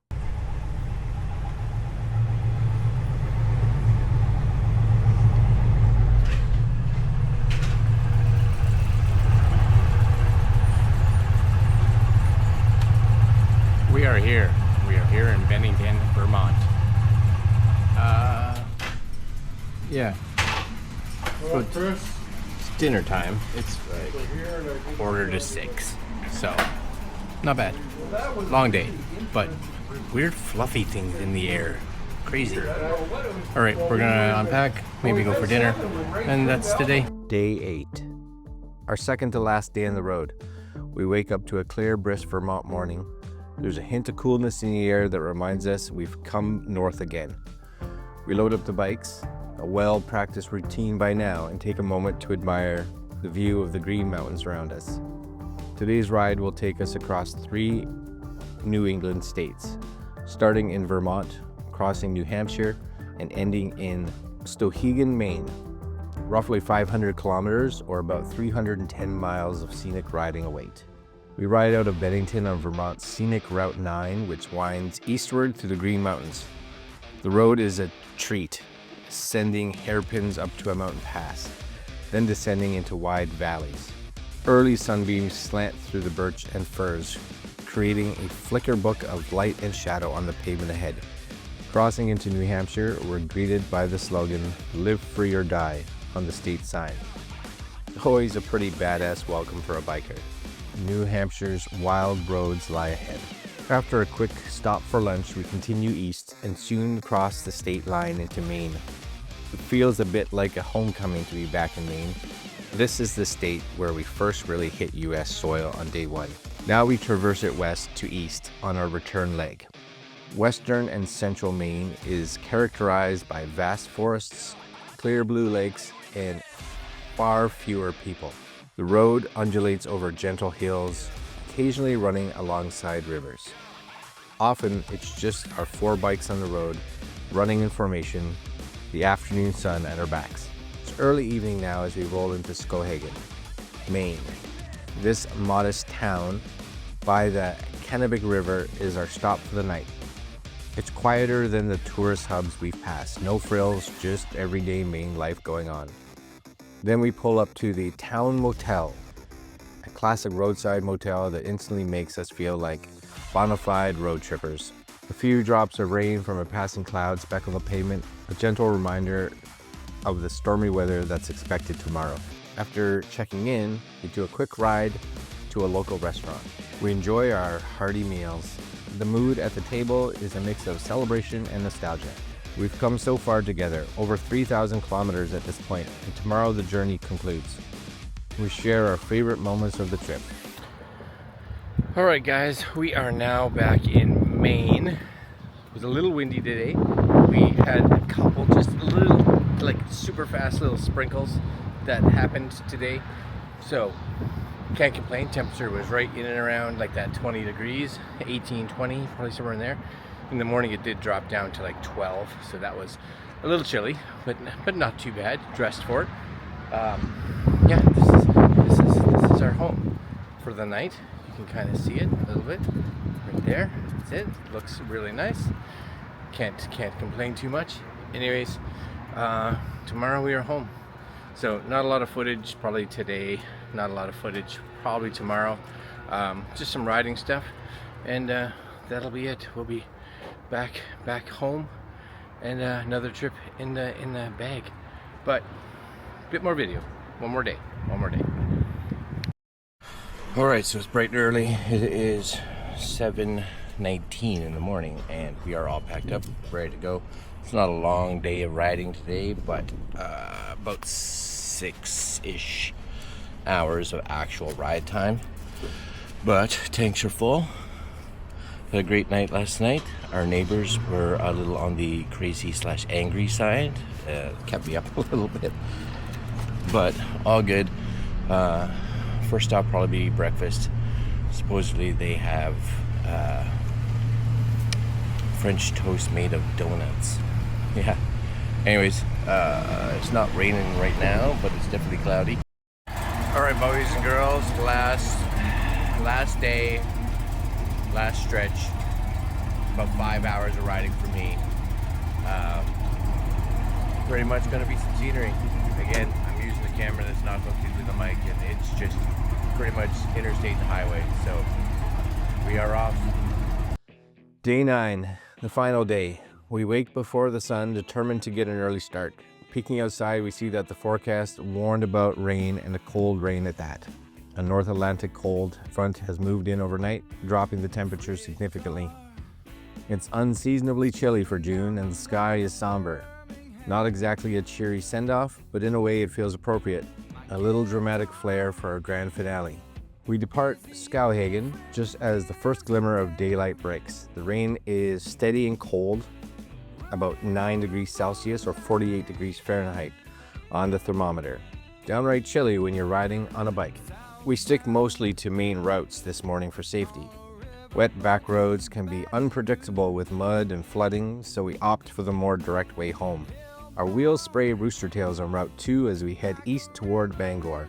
We are here. We are here in Bennington, Vermont. Yeah. Well, Chris, It's dinner time. It's like quarter to 6. So, not bad. Long day, but weird fluffy things in the air. Crazy. All right, we're gonna unpack, maybe go for dinner, and that's today. Day 8. Our second to last day on the road. We wake up to a clear, brisk Vermont morning. There's a hint of coolness in the air that reminds us we've come north again. We load up the bikes, a well-practiced routine by now, and take a moment to admire the view of the Green Mountains around us. Today's ride will take us across 3 New England states, starting in Vermont, crossing New Hampshire, and ending in Stohegan, Maine. Roughly 500 kilometers, or about 310 miles of scenic riding await. We ride out of Bennington on Vermont's scenic Route 9, which winds eastward through the Green Mountains. The road is a treat, ascending hairpins up to a mountain pass, then descending into wide valleys. Early sunbeams slant through the birch and firs, creating a flicker book of light and shadow on the pavement ahead. Crossing into New Hampshire, we're greeted by the slogan, "Live free or die," on the state sign. Always a pretty badass welcome for a biker. New Hampshire's wild roads lie ahead. After a quick stop for lunch, we continue east and soon cross the state line into Maine. It feels a bit like a homecoming to be back in Maine. This is the state where we first really hit US soil on day 1. Now we traverse it west to east on our return leg. Western and central Maine is characterized by vast forests, clear blue lakes, and far fewer people. The road undulates over gentle hills, occasionally running alongside rivers. Often, it's just our 4 bikes on the road, running in formation, the afternoon sun at our backs. It's early evening now as we roll into Stohegan, Maine. This modest town by the Kennebec River is our stop for the night. It's quieter than the tourist hubs we've passed. No frills, just everyday Maine life going on. Then we pull up to the Town Motel, a classic roadside motel that instantly makes us feel like bona fide road trippers. A few drops of rain from a passing cloud speckle the pavement, a gentle reminder of the stormy weather that's expected tomorrow. After checking in, we do a quick ride to a local restaurant. We enjoy our hearty meals. The mood at the table is a mix of celebration and nostalgia. We've come so far together, over 3,000 kilometers at this point, and tomorrow the journey concludes. We share our favorite moments of the trip. All right, guys, we are now back in Maine. It was a little windy today. We had a couple, just little, like super fast little sprinkles that happened today. So, can't complain. Temperature was right in and around like that 20 degrees, 18, 20, probably somewhere in there. In the morning it did drop down to like 12, so that was a little chilly, but not too bad. Dressed for it. Yeah, this is our home for the night. You can kind of see it a little bit right there. That's it. Looks really nice. Can't complain too much. Anyways, tomorrow we are home. So not a lot of footage probably today. Not a lot of footage probably tomorrow. Just some riding stuff, and that'll be it. We'll be back home, and another trip in the bag. But a bit more video. One more day. All right, so it's bright and early. It is 7:19 in the morning, and we are all packed up, ready to go. It's not a long day of riding today, but about 6-ish hours of actual ride time. But tanks are full. Had a great night last night. Our neighbors were a little on the crazy/angry side. Kept me up a little bit, but all good. First stop probably be breakfast. Supposedly they have French toast made of donuts. Yeah. Anyways, it's not raining right now, but it's definitely cloudy. All right, boys and girls, last day, last stretch. About 5 hours of riding for me. Pretty much going to be some scenery. Again, I'm using the camera that's not hooked into the mic, and it's just pretty much interstate and highway. So we are off. Day 9, the final day. We wake before the sun, determined to get an early start. Peeking outside, we see that the forecast warned about rain, and a cold rain at that. A North Atlantic cold front has moved in overnight, dropping the temperature significantly. It's unseasonably chilly for June, and the sky is somber. Not exactly a cheery send-off, but in a way it feels appropriate. A little dramatic flair for our grand finale. We depart Skowhegan just as the first glimmer of daylight breaks. The rain is steady and cold, about 9 degrees Celsius or 48 degrees Fahrenheit on the thermometer. Downright chilly when you're riding on a bike. We stick mostly to main routes this morning for safety. Wet back roads can be unpredictable with mud and flooding, so we opt for the more direct way home. Our wheels spray rooster tails on Route 2 as we head east toward Bangor.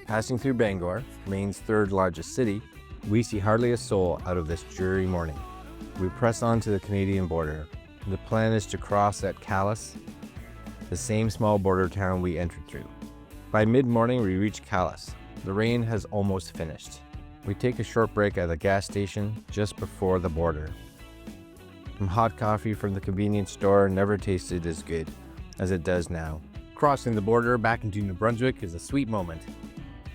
Passing through Bangor, Maine's third largest city, we see hardly a soul out of this dreary morning. We press on to the Canadian border. The plan is to cross at Calais, the same small border town we entered through. By mid-morning, we reach Calais. The rain has almost finished. We take a short break at a gas station just before the border. Some hot coffee from the convenience store never tasted as good as it does now. Crossing the border back into New Brunswick is a sweet moment.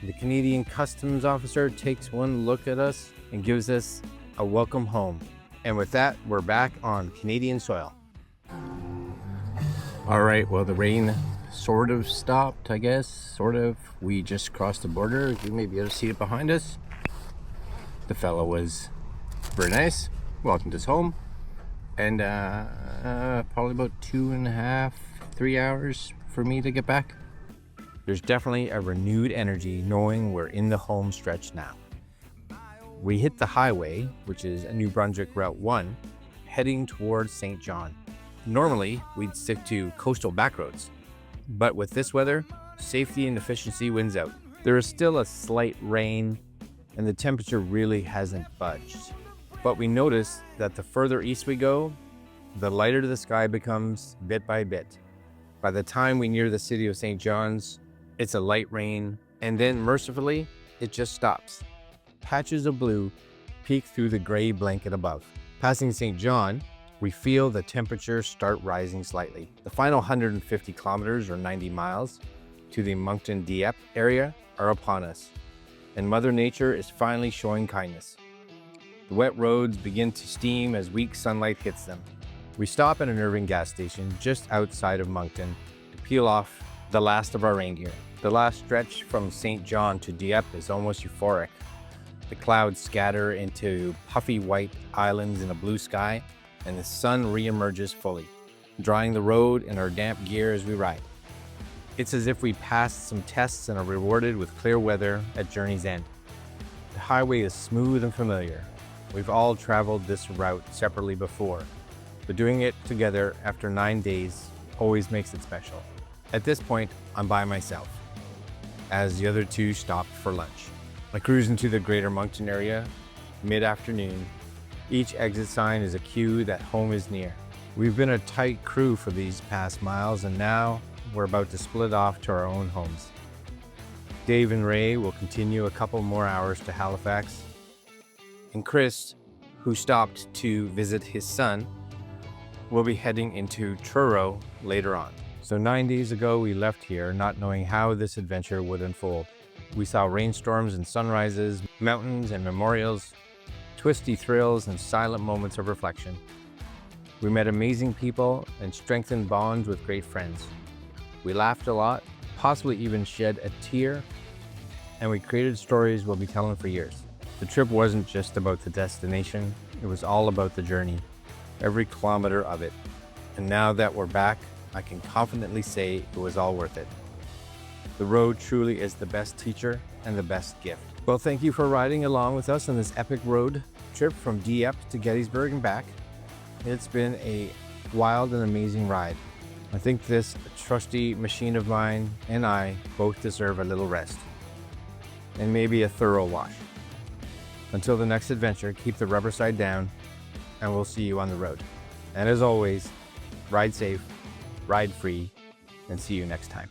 The Canadian customs officer takes one look at us and gives us a welcome home. And with that, we're back on Canadian soil. All right, well, the rain sort of stopped, I guess, sort of. We just crossed the border. You may be able to see it behind us. The fellow was very nice, welcomed us home, and probably about 2.5-3 hours for me to get back. There's definitely a renewed energy knowing we're in the home stretch now. We hit the highway, which is New Brunswick Route 1, heading towards St. John. Normally, we'd stick to coastal backroads, but with this weather, safety and efficiency wins out. There is still a slight rain, and the temperature really hasn't budged. But we notice that the further east we go, the lighter the sky becomes bit by bit. By the time we near the city of St. John's, it's a light rain, and then mercifully, it just stops. Patches of blue peek through the gray blanket above. Passing St. John, we feel the temperature start rising slightly. The final 150 kilometers or 90 miles to the Moncton Dieppe area are upon us, and Mother Nature is finally showing kindness. The wet roads begin to steam as weak sunlight hits them. We stop at an Irving gas station just outside of Moncton to peel off the last of our reindeer. The last stretch from St. John to Dieppe is almost euphoric. The clouds scatter into puffy white islands in a blue sky, and the sun re-emerges fully, drying the road and our damp gear as we ride. It's as if we passed some tests and are rewarded with clear weather at journey's end. The highway is smooth and familiar. We've all traveled this route separately before, but doing it together after 9 days always makes it special. At this point, I'm by myself, as the other two stopped for lunch. I cruise into the greater Moncton area, mid-afternoon. Each exit sign is a cue that home is near. We've been a tight crew for these past miles, and now we're about to split off to our own homes. Dave and Ray will continue a couple more hours to Halifax, and Chris, who stopped to visit his son, will be heading into Truro later on. So 9 days ago we left here not knowing how this adventure would unfold. We saw rainstorms and sunrises, mountains and memorials, twisty thrills and silent moments of reflection. We met amazing people and strengthened bonds with great friends. We laughed a lot, possibly even shed a tear, and we created stories we'll be telling for years. The trip wasn't just about the destination, it was all about the journey, every kilometer of it. And now that we're back, I can confidently say it was all worth it. The road truly is the best teacher and the best gift. Well, thank you for riding along with us on this epic road trip from Dieppe to Gettysburg and back. It's been a wild and amazing ride. I think this trusty machine of mine and I both deserve a little rest and maybe a thorough wash. Until the next adventure, keep the rubber side down, and we'll see you on the road. And as always, ride safe, ride free, and see you next time.